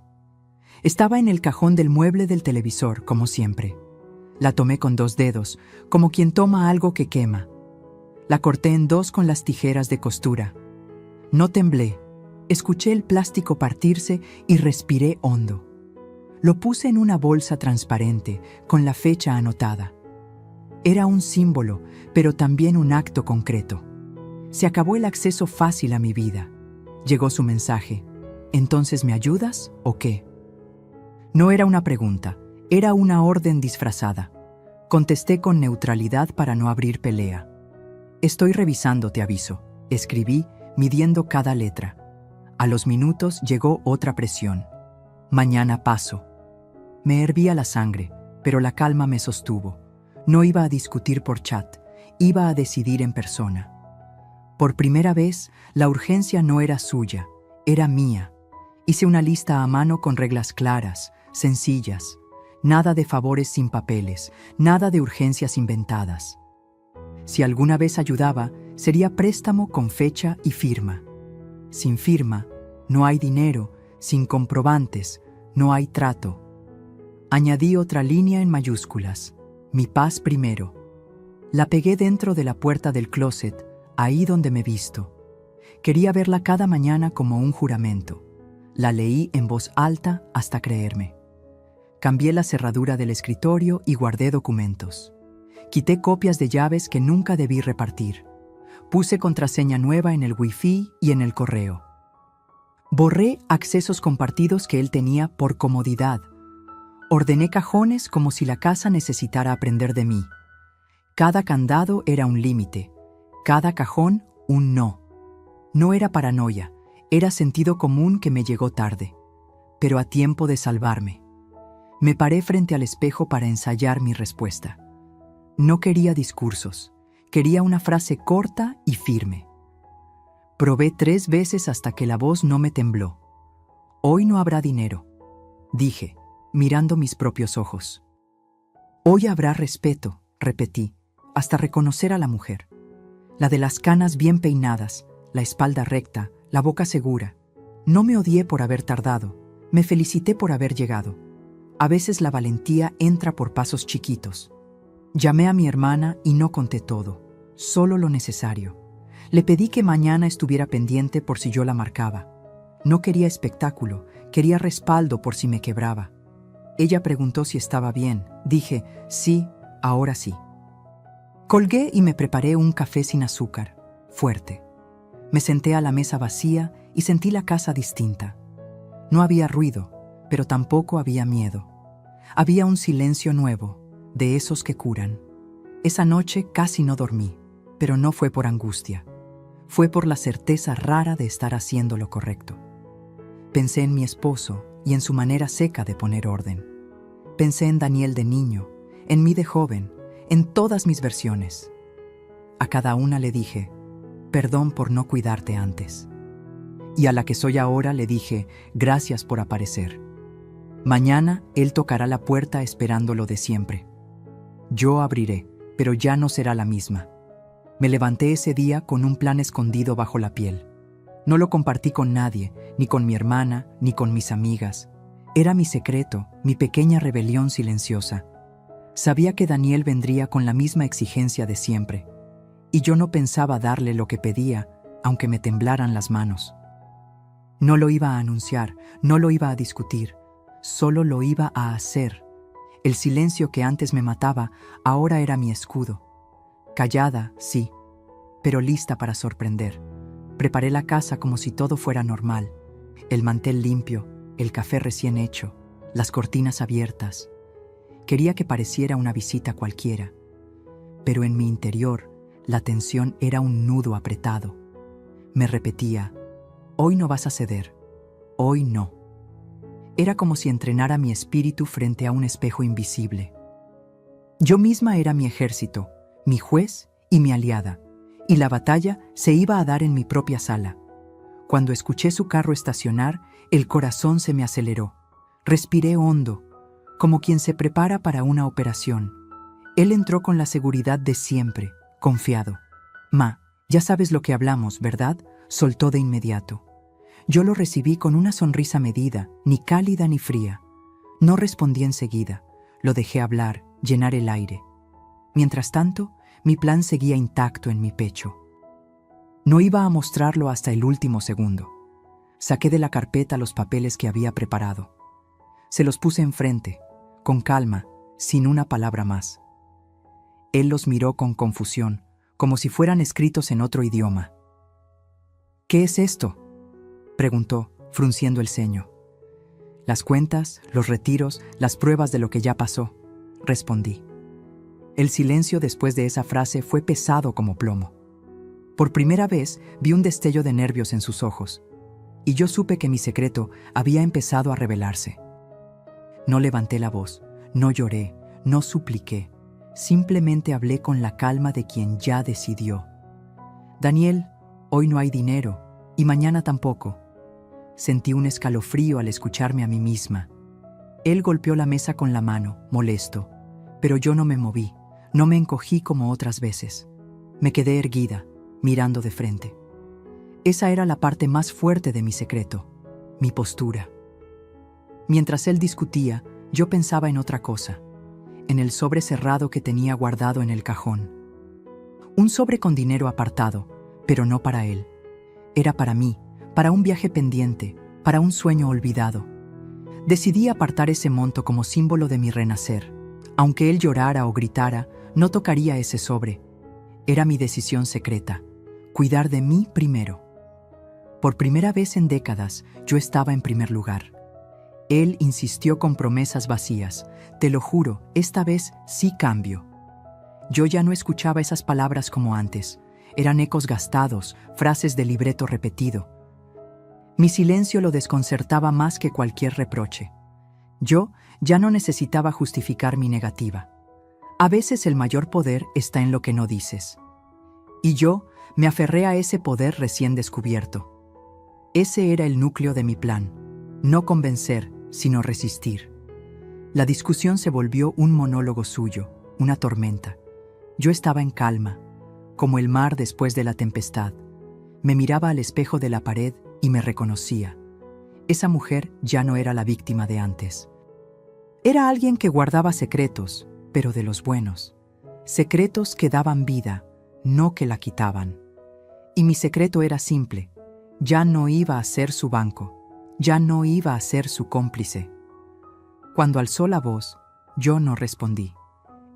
[SPEAKER 1] Estaba en el cajón del mueble del televisor, como siempre. La tomé con 2 dedos, como quien toma algo que quema. La corté en 2 con las tijeras de costura. No temblé. Escuché el plástico partirse y respiré hondo. Lo puse en una bolsa transparente, con la fecha anotada. Era un símbolo, pero también un acto concreto. Se acabó el acceso fácil a mi vida. Llegó su mensaje. ¿Entonces me ayudas o qué? No era una pregunta, era una orden disfrazada. Contesté con neutralidad para no abrir pelea. Estoy revisando, te aviso. Escribí, midiendo cada letra. A los minutos llegó otra presión. Mañana paso. Me hervía la sangre, pero la calma me sostuvo. No iba a discutir por chat, iba a decidir en persona. Por primera vez, la urgencia no era suya, era mía. Hice una lista a mano con reglas claras, sencillas. Nada de favores sin papeles, nada de urgencias inventadas. Si alguna vez ayudaba, sería préstamo con fecha y firma. Sin firma, no hay dinero, sin comprobantes, no hay trato. Añadí otra línea en mayúsculas, mi paz primero. La pegué dentro de la puerta del closet, ahí donde me visto. Quería verla cada mañana como un juramento. La leí en voz alta hasta creerme. Cambié la cerradura del escritorio y guardé documentos. Quité copias de llaves que nunca debí repartir. Puse contraseña nueva en el Wi-Fi y en el correo. Borré accesos compartidos que él tenía por comodidad. Ordené cajones como si la casa necesitara aprender de mí. Cada candado era un límite, cada cajón un no. No era paranoia, era sentido común que me llegó tarde, pero a tiempo de salvarme. Me paré frente al espejo para ensayar mi respuesta. No quería discursos, quería una frase corta y firme. Probé 3 veces hasta que la voz no me tembló. Hoy no habrá dinero, dije, mirando mis propios ojos. Hoy habrá respeto, repetí, hasta reconocer a la mujer. La de las canas bien peinadas, la espalda recta, la boca segura. No me odié por haber tardado, me felicité por haber llegado. A veces la valentía entra por pasos chiquitos. Llamé a mi hermana y no conté todo. solo lo necesario. Le pedí que mañana estuviera pendiente por si yo la marcaba. No quería espectáculo, quería respaldo por si me quebraba. Ella preguntó si estaba bien. Dije, sí, ahora sí. Colgué y me preparé un café sin azúcar, fuerte. Me senté a la mesa vacía y sentí la casa distinta. No había ruido, pero tampoco había miedo. Había un silencio nuevo, de esos que curan. Esa noche casi no dormí, pero no fue por angustia. Fue por la certeza rara de estar haciendo lo correcto. Pensé en mi esposo y en su manera seca de poner orden. Pensé en Daniel de niño, en mí de joven, en todas mis versiones. A cada una le dije, perdón por no cuidarte antes. Y a la que soy ahora le dije, gracias por aparecer. Mañana él tocará la puerta esperando lo de siempre. Yo abriré, pero ya no será la misma. Me levanté ese día con un plan escondido bajo la piel. No lo compartí con nadie, ni con mi hermana, ni con mis amigas. Era mi secreto, mi pequeña rebelión silenciosa. Sabía que Daniel vendría con la misma exigencia de siempre, y yo no pensaba darle lo que pedía, aunque me temblaran las manos. No lo iba a anunciar, no lo iba a discutir, solo lo iba a hacer. El silencio que antes me mataba, ahora era mi escudo. Callada, sí, pero lista para sorprender. Preparé la casa como si todo fuera normal. El mantel limpio, el café recién hecho, las cortinas abiertas. Quería que pareciera una visita cualquiera, pero en mi interior la tensión era un nudo apretado. Me repetía, hoy no vas a ceder, hoy no. Era como si entrenara mi espíritu frente a un espejo invisible. Yo misma era mi ejército, mi juez y mi aliada, y la batalla se iba a dar en mi propia sala. Cuando escuché su carro estacionar, el corazón se me aceleró. Respiré hondo, como quien se prepara para una operación. Él entró con la seguridad de siempre, confiado. «Ma, ya sabes lo que hablamos, ¿verdad?», soltó de inmediato. Yo lo recibí con una sonrisa medida, ni cálida ni fría. No respondí enseguida. Lo dejé hablar, llenar el aire. Mientras tanto, mi plan seguía intacto en mi pecho. No iba a mostrarlo hasta el último segundo. Saqué de la carpeta los papeles que había preparado. Se los puse enfrente, con calma, sin una palabra más. Él los miró con confusión, como si fueran escritos en otro idioma. «¿Qué es esto?», preguntó, frunciendo el ceño. «Las cuentas, los retiros, las pruebas de lo que ya pasó», respondí. El silencio después de esa frase fue pesado como plomo. Por primera vez vi un destello de nervios en sus ojos, y yo supe que mi secreto había empezado a revelarse. No levanté la voz, no lloré, no supliqué, simplemente hablé con la calma de quien ya decidió. «Daniel, hoy no hay dinero, y mañana tampoco». Sentí un escalofrío al escucharme a mí misma. Él golpeó la mesa con la mano, molesto, pero yo no me moví, no me encogí como otras veces. Me quedé erguida, mirando de frente. Esa era la parte más fuerte de mi secreto, mi postura. Mientras él discutía, yo pensaba en otra cosa, en el sobre cerrado que tenía guardado en el cajón. Un sobre con dinero apartado, pero no para él. Era para mí, para un viaje pendiente, para un sueño olvidado. Decidí apartar ese monto como símbolo de mi renacer. Aunque él llorara o gritara, no tocaría ese sobre. Era mi decisión secreta, cuidar de mí primero. Por primera vez en décadas, yo estaba en primer lugar. Él insistió con promesas vacías. «Te lo juro, esta vez sí cambio». Yo ya no escuchaba esas palabras como antes. Eran ecos gastados, frases de libreto repetido. Mi silencio lo desconcertaba más que cualquier reproche. Yo ya no necesitaba justificar mi negativa. A veces el mayor poder está en lo que no dices. Y yo me aferré a ese poder recién descubierto. Ese era el núcleo de mi plan. No convencer, sino resistir. La discusión se volvió un monólogo suyo, una tormenta. Yo estaba en calma, como el mar después de la tempestad. Me miraba al espejo de la pared y me reconocía. Esa mujer ya no era la víctima de antes. Era alguien que guardaba secretos, pero de los buenos. Secretos que daban vida, no que la quitaban. Y mi secreto era simple: ya no iba a ser su banco, ya no iba a ser su cómplice. Cuando alzó la voz, yo no respondí.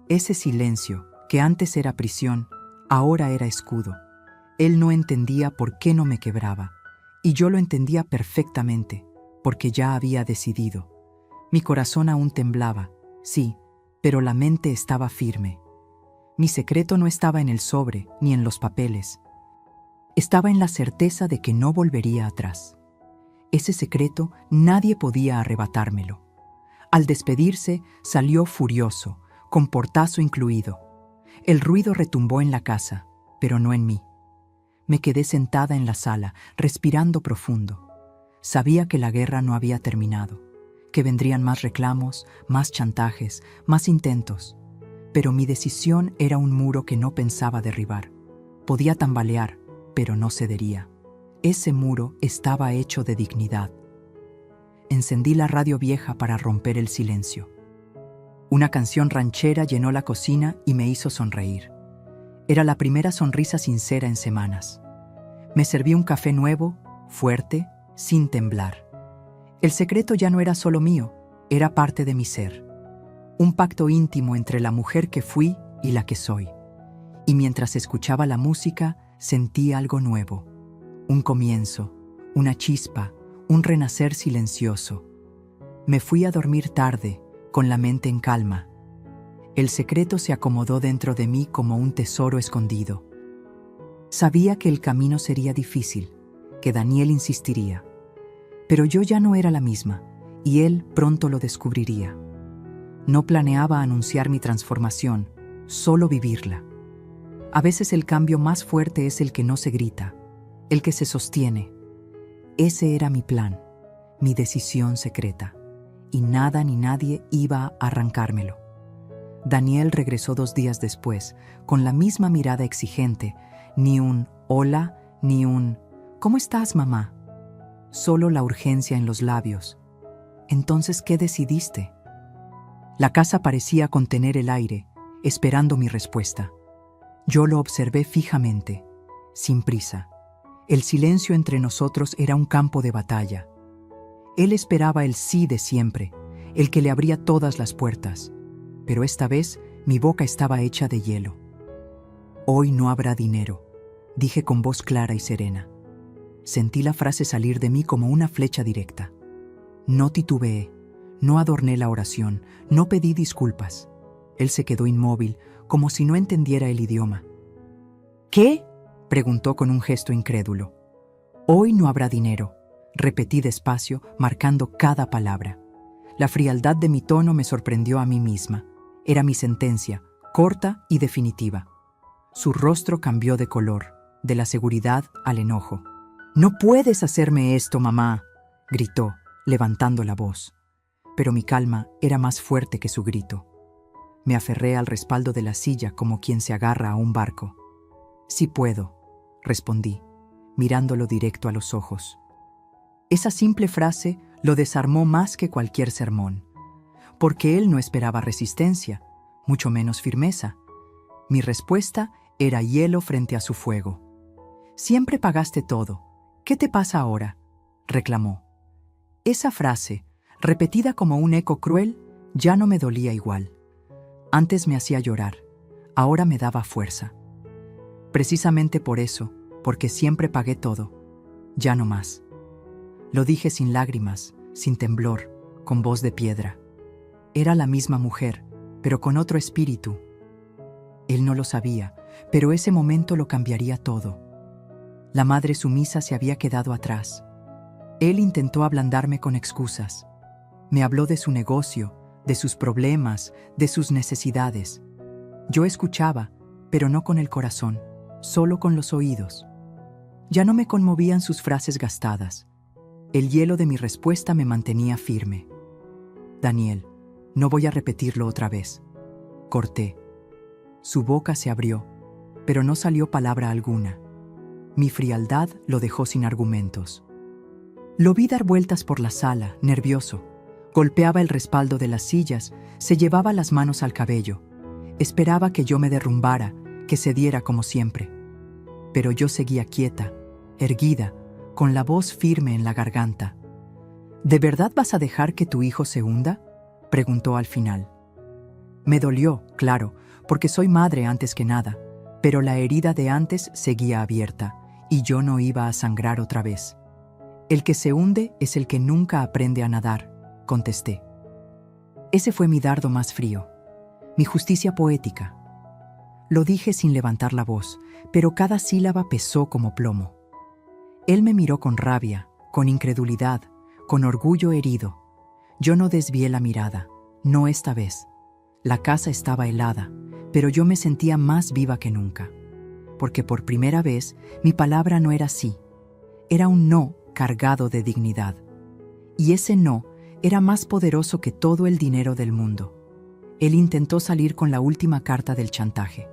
[SPEAKER 1] Ese silencio, que antes era prisión, ahora era escudo. Él no entendía por qué no me quebraba, y yo lo entendía perfectamente, porque ya había decidido. Mi corazón aún temblaba, sí, pero la mente estaba firme. Mi secreto no estaba en el sobre ni en los papeles. Estaba en la certeza de que no volvería atrás. Ese secreto nadie podía arrebatármelo. Al despedirse, salió furioso, con portazo incluido. El ruido retumbó en la casa, pero no en mí. Me quedé sentada en la sala, respirando profundo. Sabía que la guerra no había terminado, que vendrían más reclamos, más chantajes, más intentos. Pero mi decisión era un muro que no pensaba derribar. Podía tambalear, pero no cedería. Ese muro estaba hecho de dignidad. Encendí la radio vieja para romper el silencio. Una canción ranchera llenó la cocina y me hizo sonreír. Era la primera sonrisa sincera en semanas. Me serví un café nuevo, fuerte, sin temblar. El secreto ya no era solo mío, era parte de mi ser. Un pacto íntimo entre la mujer que fui y la que soy. Y mientras escuchaba la música, sentí algo nuevo. Un comienzo, una chispa, un renacer silencioso. Me fui a dormir tarde, con la mente en calma. El secreto se acomodó dentro de mí como un tesoro escondido. Sabía que el camino sería difícil, que Daniel insistiría. Pero yo ya no era la misma, y él pronto lo descubriría. No planeaba anunciar mi transformación, solo vivirla. A veces el cambio más fuerte es el que no se grita, el que se sostiene. Ese era mi plan, mi decisión secreta, y nada ni nadie iba a arrancármelo. Daniel regresó 2 días después, con la misma mirada exigente, ni un hola, ni un ¿cómo estás, mamá? Solo la urgencia en los labios. Entonces, ¿qué decidiste? La casa parecía contener el aire, esperando mi respuesta. Yo lo observé fijamente, sin prisa. El silencio entre nosotros era un campo de batalla. Él esperaba el sí de siempre, el que le abría todas las puertas. Pero esta vez mi boca estaba hecha de hielo. Hoy no habrá dinero, dije con voz clara y serena. Sentí la frase salir de mí como una flecha directa. No titubeé, no adorné la oración, no pedí disculpas. Él se quedó inmóvil, como si no entendiera el idioma. ¿Qué?, preguntó con un gesto incrédulo. Hoy no habrá dinero, repetí despacio, marcando cada palabra. La frialdad de mi tono me sorprendió a mí misma. Era mi sentencia, corta y definitiva. Su rostro cambió de color, de la seguridad al enojo. «No puedes hacerme esto, mamá», gritó, levantando la voz. Pero mi calma era más fuerte que su grito. Me aferré al respaldo de la silla como quien se agarra a un barco. «Sí puedo», respondí, mirándolo directo a los ojos. Esa simple frase lo desarmó más que cualquier sermón, porque él no esperaba resistencia, mucho menos firmeza. Mi respuesta era hielo frente a su fuego. «Siempre pagaste todo. ¿Qué te pasa ahora?», reclamó. Esa frase, repetida como un eco cruel, ya no me dolía igual. Antes me hacía llorar, ahora me daba fuerza. Precisamente por eso, porque siempre pagué todo, ya no más. Lo dije sin lágrimas, sin temblor, con voz de piedra. Era la misma mujer, pero con otro espíritu. Él no lo sabía, pero ese momento lo cambiaría todo. La madre sumisa se había quedado atrás. Él intentó ablandarme con excusas. Me habló de su negocio, de sus problemas, de sus necesidades. Yo escuchaba, pero no con el corazón, solo con los oídos. Ya no me conmovían sus frases gastadas. El hielo de mi respuesta me mantenía firme. «Daniel, no voy a repetirlo otra vez», corté. Su boca se abrió, pero no salió palabra alguna. Mi frialdad lo dejó sin argumentos. Lo vi dar vueltas por la sala, nervioso. Golpeaba el respaldo de las sillas, se llevaba las manos al cabello. Esperaba que yo me derrumbara, que cediera como siempre. Pero yo seguía quieta, erguida, con la voz firme en la garganta. ¿De verdad vas a dejar que tu hijo se hunda?, preguntó al final. Me dolió, claro, porque soy madre antes que nada, pero la herida de antes seguía abierta, y yo no iba a sangrar otra vez. El que se hunde es el que nunca aprende a nadar, contesté. Ese fue mi dardo más frío, mi justicia poética. Lo dije sin levantar la voz, pero cada sílaba pesó como plomo. Él me miró con rabia, con incredulidad, con orgullo herido. Yo no desvié la mirada, no esta vez. La casa estaba helada, pero yo me sentía más viva que nunca. Porque por primera vez mi palabra no era sí, era un no cargado de dignidad. Y ese no era más poderoso que todo el dinero del mundo. Él intentó salir con la última carta del chantaje.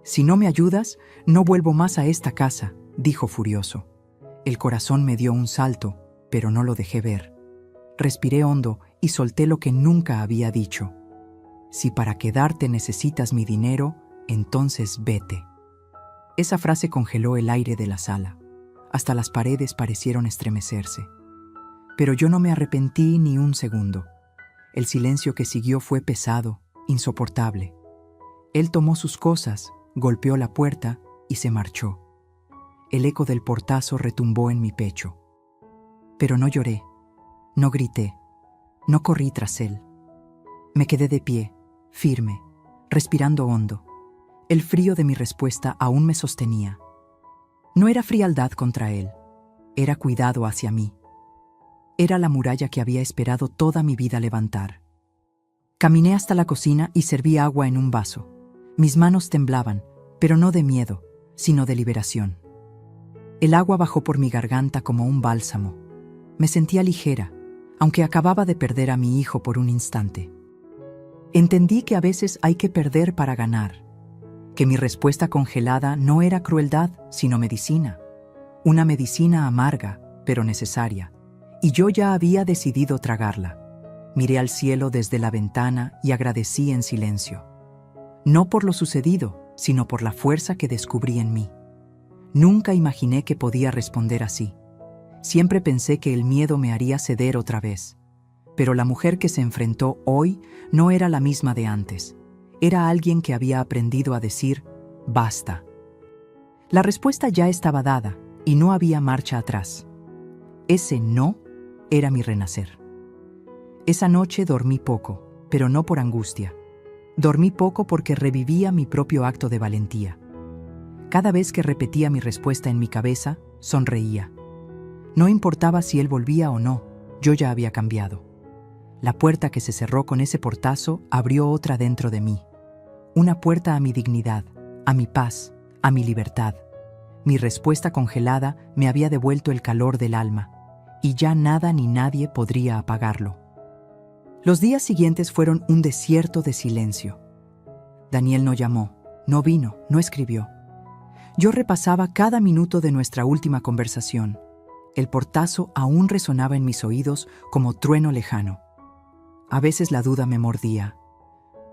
[SPEAKER 1] Si no me ayudas, no vuelvo más a esta casa, dijo furioso. El corazón me dio un salto, pero no lo dejé ver. Respiré hondo y solté lo que nunca había dicho. Si para quedarte necesitas mi dinero, entonces vete. Esa frase congeló el aire de la sala. Hasta las paredes parecieron estremecerse. Pero yo no me arrepentí ni un segundo. El silencio que siguió fue pesado, insoportable. Él tomó sus cosas, golpeó la puerta y se marchó. El eco del portazo retumbó en mi pecho. Pero no lloré, no grité, no corrí tras él. Me quedé de pie, firme, respirando hondo. El frío de mi respuesta aún me sostenía. No era frialdad contra él, era cuidado hacia mí. Era la muralla que había esperado toda mi vida levantar. Caminé hasta la cocina y serví agua en un vaso. Mis manos temblaban, pero no de miedo, sino de liberación. El agua bajó por mi garganta como un bálsamo. Me sentía ligera, aunque acababa de perder a mi hijo por un instante. Entendí que a veces hay que perder para ganar, que mi respuesta congelada no era crueldad, sino medicina. Una medicina amarga, pero necesaria, y yo ya había decidido tragarla. Miré al cielo desde la ventana y agradecí en silencio. No por lo sucedido, sino por la fuerza que descubrí en mí. Nunca imaginé que podía responder así. Siempre pensé que el miedo me haría ceder otra vez. Pero la mujer que se enfrentó hoy no era la misma de antes. Era alguien que había aprendido a decir, basta. La respuesta ya estaba dada y no había marcha atrás. Ese no era mi renacer. Esa noche dormí poco, pero no por angustia. Dormí poco porque revivía mi propio acto de valentía. Cada vez que repetía mi respuesta en mi cabeza, sonreía. No importaba si él volvía o no, yo ya había cambiado. La puerta que se cerró con ese portazo abrió otra dentro de mí. Una puerta a mi dignidad, a mi paz, a mi libertad. Mi respuesta congelada me había devuelto el calor del alma, y ya nada ni nadie podría apagarlo. Los días siguientes fueron un desierto de silencio. Daniel no llamó, no vino, no escribió. Yo repasaba cada minuto de nuestra última conversación. El portazo aún resonaba en mis oídos como trueno lejano. A veces la duda me mordía.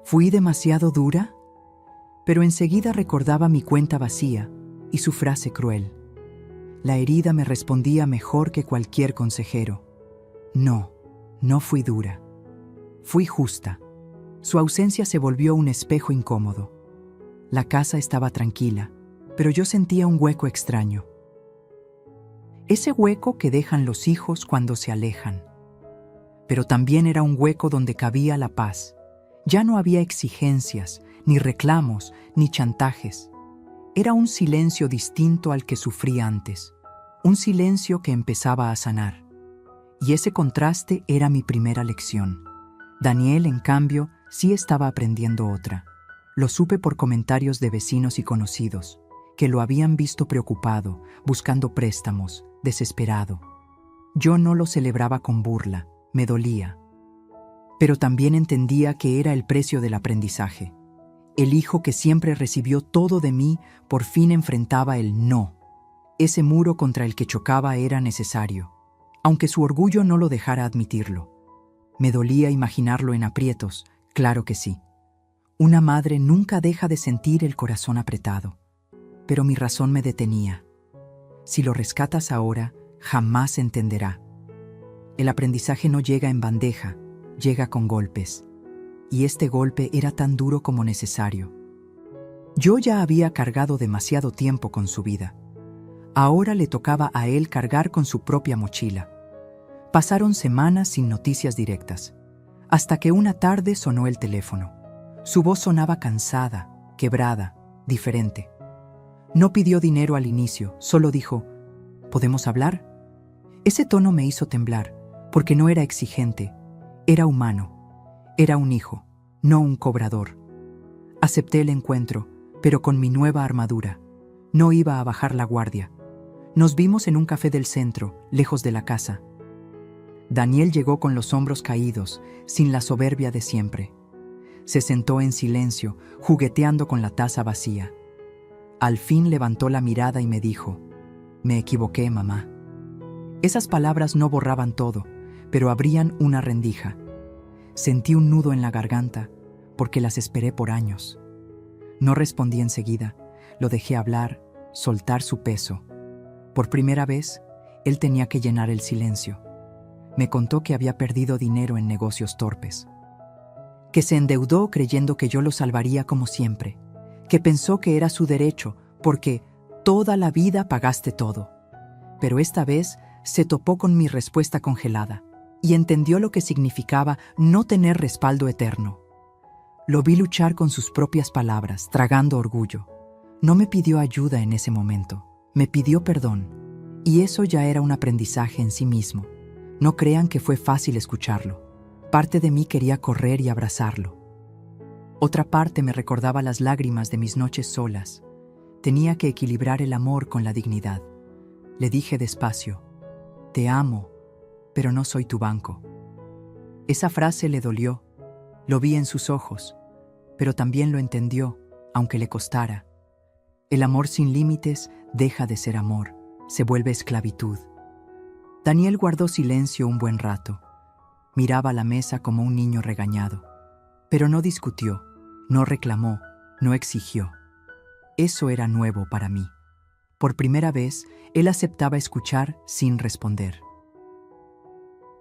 [SPEAKER 1] ¿Fui demasiado dura? Pero enseguida recordaba mi cuenta vacía y su frase cruel. La herida me respondía mejor que cualquier consejero. No, no fui dura. Fui justa. Su ausencia se volvió un espejo incómodo. La casa estaba tranquila, pero yo sentía un hueco extraño. Ese hueco que dejan los hijos cuando se alejan. Pero también era un hueco donde cabía la paz. Ya no había exigencias, ni reclamos, ni chantajes. Era un silencio distinto al que sufrí antes. Un silencio que empezaba a sanar. Y ese contraste era mi primera lección. Daniel, en cambio, sí estaba aprendiendo otra. Lo supe por comentarios de vecinos y conocidos, que lo habían visto preocupado, buscando préstamos, desesperado. Yo no lo celebraba con burla, me dolía. Pero también entendía que era el precio del aprendizaje. El hijo que siempre recibió todo de mí, por fin enfrentaba el no. Ese muro contra el que chocaba era necesario, aunque su orgullo no lo dejara admitirlo. Me dolía imaginarlo en aprietos, claro que sí. Una madre nunca deja de sentir el corazón apretado, pero mi razón me detenía. Si lo rescatas ahora, jamás entenderá. El aprendizaje no llega en bandeja, llega con golpes. Y este golpe era tan duro como necesario. Yo ya había cargado demasiado tiempo con su vida. Ahora le tocaba a él cargar con su propia mochila. Pasaron semanas sin noticias directas, hasta que una tarde sonó el teléfono. Su voz sonaba cansada, quebrada, diferente. No pidió dinero al inicio, solo dijo, ¿podemos hablar? Ese tono me hizo temblar, porque no era exigente, era humano. Era un hijo, no un cobrador. Acepté el encuentro, pero con mi nueva armadura. No iba a bajar la guardia. Nos vimos en un café del centro, lejos de la casa. Daniel llegó con los hombros caídos, sin la soberbia de siempre. Se sentó en silencio, jugueteando con la taza vacía. Al fin levantó la mirada y me dijo, «Me equivoqué, mamá». Esas palabras no borraban todo, pero abrían una rendija. Sentí un nudo en la garganta, porque las esperé por años. No respondí enseguida, lo dejé hablar, soltar su peso. Por primera vez, él tenía que llenar el silencio. Me contó que había perdido dinero en negocios torpes, que se endeudó creyendo que yo lo salvaría como siempre, que pensó que era su derecho, porque toda la vida pagaste todo. Pero esta vez se topó con mi respuesta congelada y entendió lo que significaba no tener respaldo eterno. Lo vi luchar con sus propias palabras, tragando orgullo. No me pidió ayuda en ese momento, me pidió perdón, y eso ya era un aprendizaje en sí mismo. No crean que fue fácil escucharlo. Parte de mí quería correr y abrazarlo. Otra parte me recordaba las lágrimas de mis noches solas. Tenía que equilibrar el amor con la dignidad. Le dije despacio, «Te amo, pero no soy tu banco». Esa frase le dolió. Lo vi en sus ojos, pero también lo entendió, aunque le costara. El amor sin límites deja de ser amor, se vuelve esclavitud. Daniel guardó silencio un buen rato. Miraba la mesa como un niño regañado. Pero no discutió, no reclamó, no exigió. Eso era nuevo para mí. Por primera vez, él aceptaba escuchar sin responder.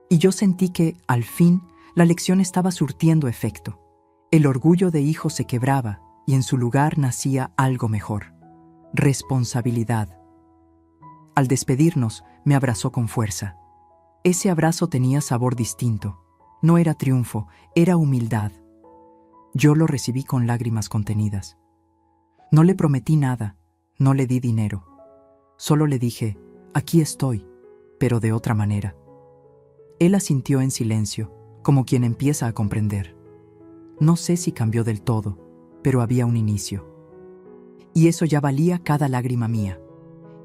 [SPEAKER 1] Y yo sentí que, al fin, la lección estaba surtiendo efecto. El orgullo de hijo se quebraba y en su lugar nacía algo mejor. Responsabilidad. Al despedirnos, me abrazó con fuerza. Ese abrazo tenía sabor distinto. No era triunfo, era humildad. Yo lo recibí con lágrimas contenidas. No le prometí nada, no le di dinero. Solo le dije, aquí estoy, pero de otra manera. Él asintió en silencio, como quien empieza a comprender. No sé si cambió del todo, pero había un inicio. Y eso ya valía cada lágrima mía.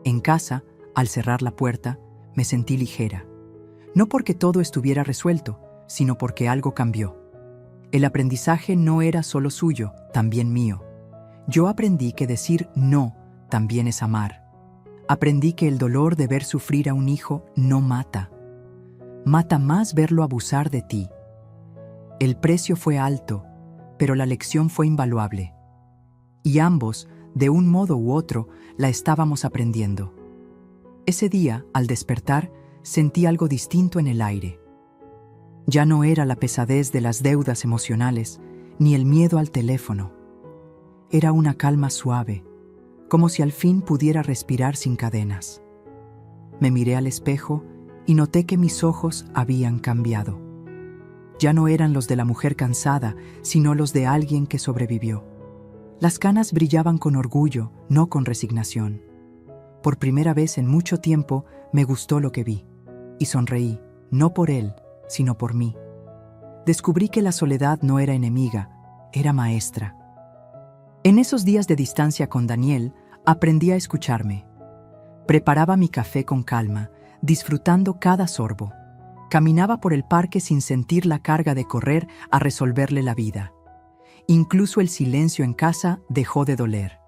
[SPEAKER 1] En casa, al cerrar la puerta, me sentí ligera. No porque todo estuviera resuelto, sino porque algo cambió. El aprendizaje no era solo suyo, también mío. Yo aprendí que decir no también es amar. Aprendí que el dolor de ver sufrir a un hijo no mata. Mata más verlo abusar de ti. El precio fue alto, pero la lección fue invaluable. Y ambos, de un modo u otro, la estábamos aprendiendo. Ese día, al despertar, sentí algo distinto en el aire. Ya no era la pesadez de las deudas emocionales, ni el miedo al teléfono. Era una calma suave, como si al fin pudiera respirar sin cadenas. Me miré al espejo y noté que mis ojos habían cambiado. Ya no eran los de la mujer cansada, sino los de alguien que sobrevivió. Las canas brillaban con orgullo, no con resignación. Por primera vez en mucho tiempo me gustó lo que vi, y sonreí, no por él, sino por mí. Descubrí que la soledad no era enemiga, era maestra. En esos días de distancia con Daniel, aprendí a escucharme. Preparaba mi café con calma, disfrutando cada sorbo. Caminaba por el parque sin sentir la carga de correr a resolverle la vida. Incluso el silencio en casa dejó de doler.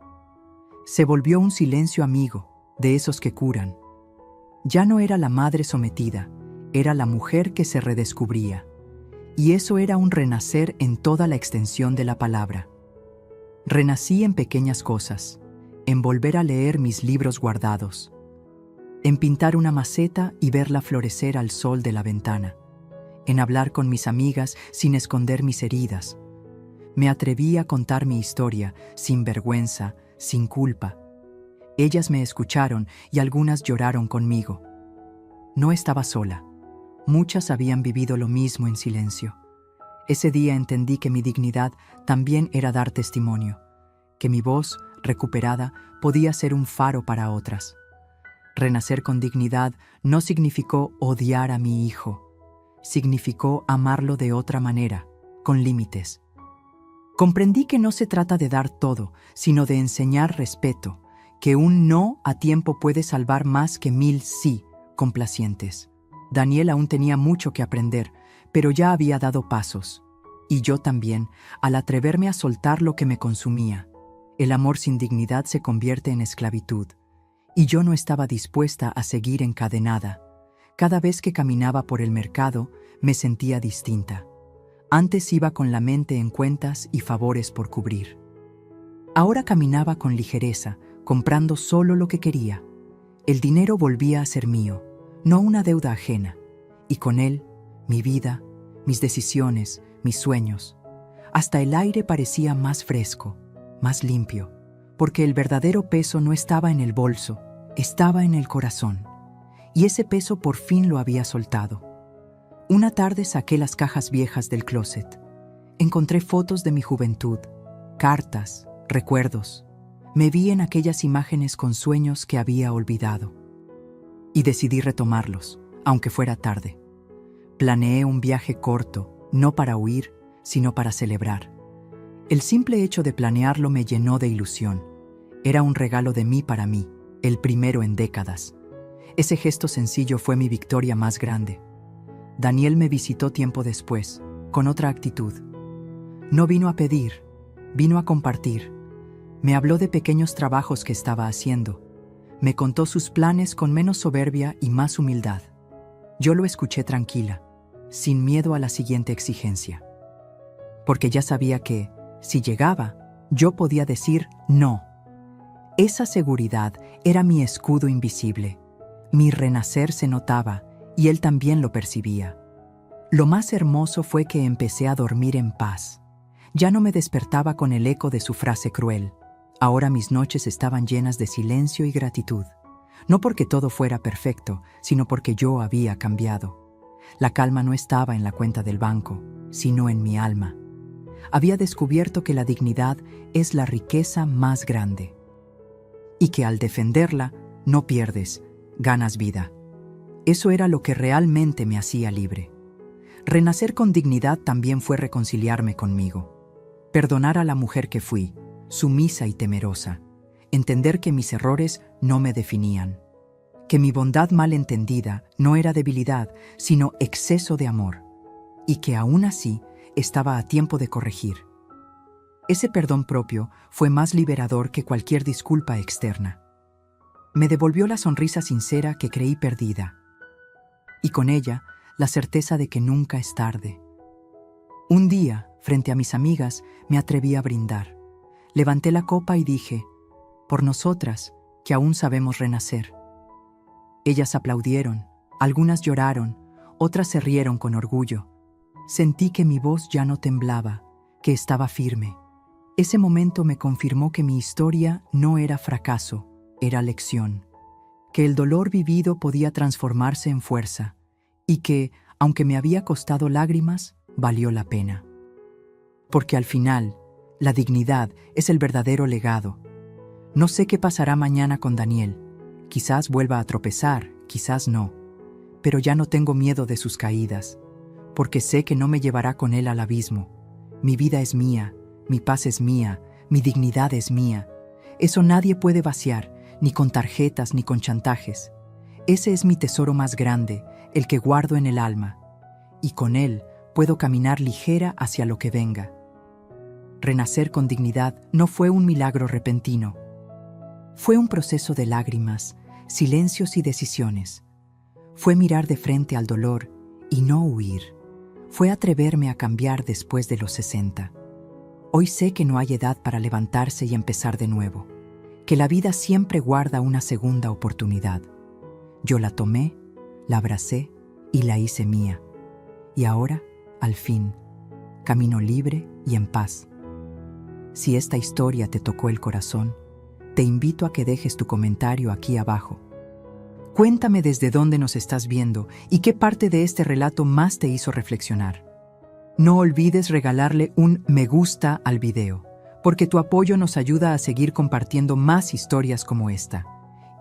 [SPEAKER 1] Se volvió un silencio amigo, de esos que curan. Ya no era la madre sometida, era la mujer que se redescubría. Y eso era un renacer en toda la extensión de la palabra. Renací en pequeñas cosas, en volver a leer mis libros guardados, en pintar una maceta y verla florecer al sol de la ventana, en hablar con mis amigas sin esconder mis heridas. Me atreví a contar mi historia sin vergüenza, sin culpa. Ellas me escucharon y algunas lloraron conmigo. No estaba sola. Muchas habían vivido lo mismo en silencio. Ese día entendí que mi dignidad también era dar testimonio, que mi voz, recuperada, podía ser un faro para otras. Renacer con dignidad no significó odiar a mi hijo. Significó amarlo de otra manera, con límites. Comprendí que no se trata de dar todo, sino de enseñar respeto, que un no a tiempo puede salvar más que 1000 sí complacientes. Daniel aún tenía mucho que aprender, pero ya había dado pasos. Y yo también, al atreverme a soltar lo que me consumía. El amor sin dignidad se convierte en esclavitud. Y yo no estaba dispuesta a seguir encadenada. Cada vez que caminaba por el mercado, me sentía distinta. Antes iba con la mente en cuentas y favores por cubrir. Ahora caminaba con ligereza, comprando solo lo que quería. El dinero volvía a ser mío, no una deuda ajena. Y con él, mi vida, mis decisiones, mis sueños. Hasta el aire parecía más fresco, más limpio, porque el verdadero peso no estaba en el bolso, estaba en el corazón. Y ese peso por fin lo había soltado. Una tarde saqué las cajas viejas del closet. Encontré fotos de mi juventud, cartas, recuerdos. Me vi en aquellas imágenes con sueños que había olvidado. Y decidí retomarlos, aunque fuera tarde. Planeé un viaje corto, no para huir, sino para celebrar. El simple hecho de planearlo me llenó de ilusión. Era un regalo de mí para mí, el primero en décadas. Ese gesto sencillo fue mi victoria más grande. Daniel me visitó tiempo después, con otra actitud. No vino a pedir, vino a compartir. Me habló de pequeños trabajos que estaba haciendo. Me contó sus planes con menos soberbia y más humildad. Yo lo escuché tranquila, sin miedo a la siguiente exigencia. Porque ya sabía que, si llegaba, yo podía decir no. Esa seguridad era mi escudo invisible. Mi renacer se notaba, y él también lo percibía. Lo más hermoso fue que empecé a dormir en paz. Ya no me despertaba con el eco de su frase cruel. Ahora mis noches estaban llenas de silencio y gratitud. No porque todo fuera perfecto, sino porque yo había cambiado. La calma no estaba en la cuenta del banco, sino en mi alma. Había descubierto que la dignidad es la riqueza más grande. Y que al defenderla, no pierdes, ganas vida. Eso era lo que realmente me hacía libre. Renacer con dignidad también fue reconciliarme conmigo. Perdonar a la mujer que fui, sumisa y temerosa. Entender que mis errores no me definían. Que mi bondad mal entendida no era debilidad, sino exceso de amor. Y que aún así estaba a tiempo de corregir. Ese perdón propio fue más liberador que cualquier disculpa externa. Me devolvió la sonrisa sincera que creí perdida. Y con ella, la certeza de que nunca es tarde. Un día, frente a mis amigas, me atreví a brindar. Levanté la copa y dije, por nosotras, que aún sabemos renacer. Ellas aplaudieron, algunas lloraron, otras se rieron con orgullo. Sentí que mi voz ya no temblaba, que estaba firme. Ese momento me confirmó que mi historia no era fracaso, era lección. Que el dolor vivido podía transformarse en fuerza y que, aunque me había costado lágrimas, valió la pena. Porque al final, la dignidad es el verdadero legado. No sé qué pasará mañana con Daniel. Quizás vuelva a tropezar, quizás no. Pero ya no tengo miedo de sus caídas, porque sé que no me llevará con él al abismo. Mi vida es mía, mi paz es mía, mi dignidad es mía. Eso nadie puede vaciar, ni con tarjetas ni con chantajes. Ese es mi tesoro más grande, el que guardo en el alma. Y con él puedo caminar ligera hacia lo que venga. Renacer con dignidad no fue un milagro repentino. Fue un proceso de lágrimas, silencios y decisiones. Fue mirar de frente al dolor y no huir. Fue atreverme a cambiar después de los 60. Hoy sé que no hay edad para levantarse y empezar de nuevo, que la vida siempre guarda una segunda oportunidad. Yo la tomé, la abracé y la hice mía. Y ahora, al fin, camino libre y en paz. Si esta historia te tocó el corazón, te invito a que dejes tu comentario aquí abajo. Cuéntame desde dónde nos estás viendo y qué parte de este relato más te hizo reflexionar. No olvides regalarle un me gusta al video, porque tu apoyo nos ayuda a seguir compartiendo más historias como esta.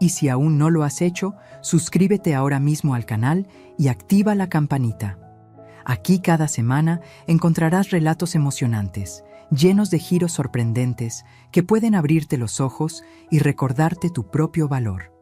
[SPEAKER 1] Y si aún no lo has hecho, suscríbete ahora mismo al canal y activa la campanita. Aquí cada semana encontrarás relatos emocionantes, llenos de giros sorprendentes que pueden abrirte los ojos y recordarte tu propio valor.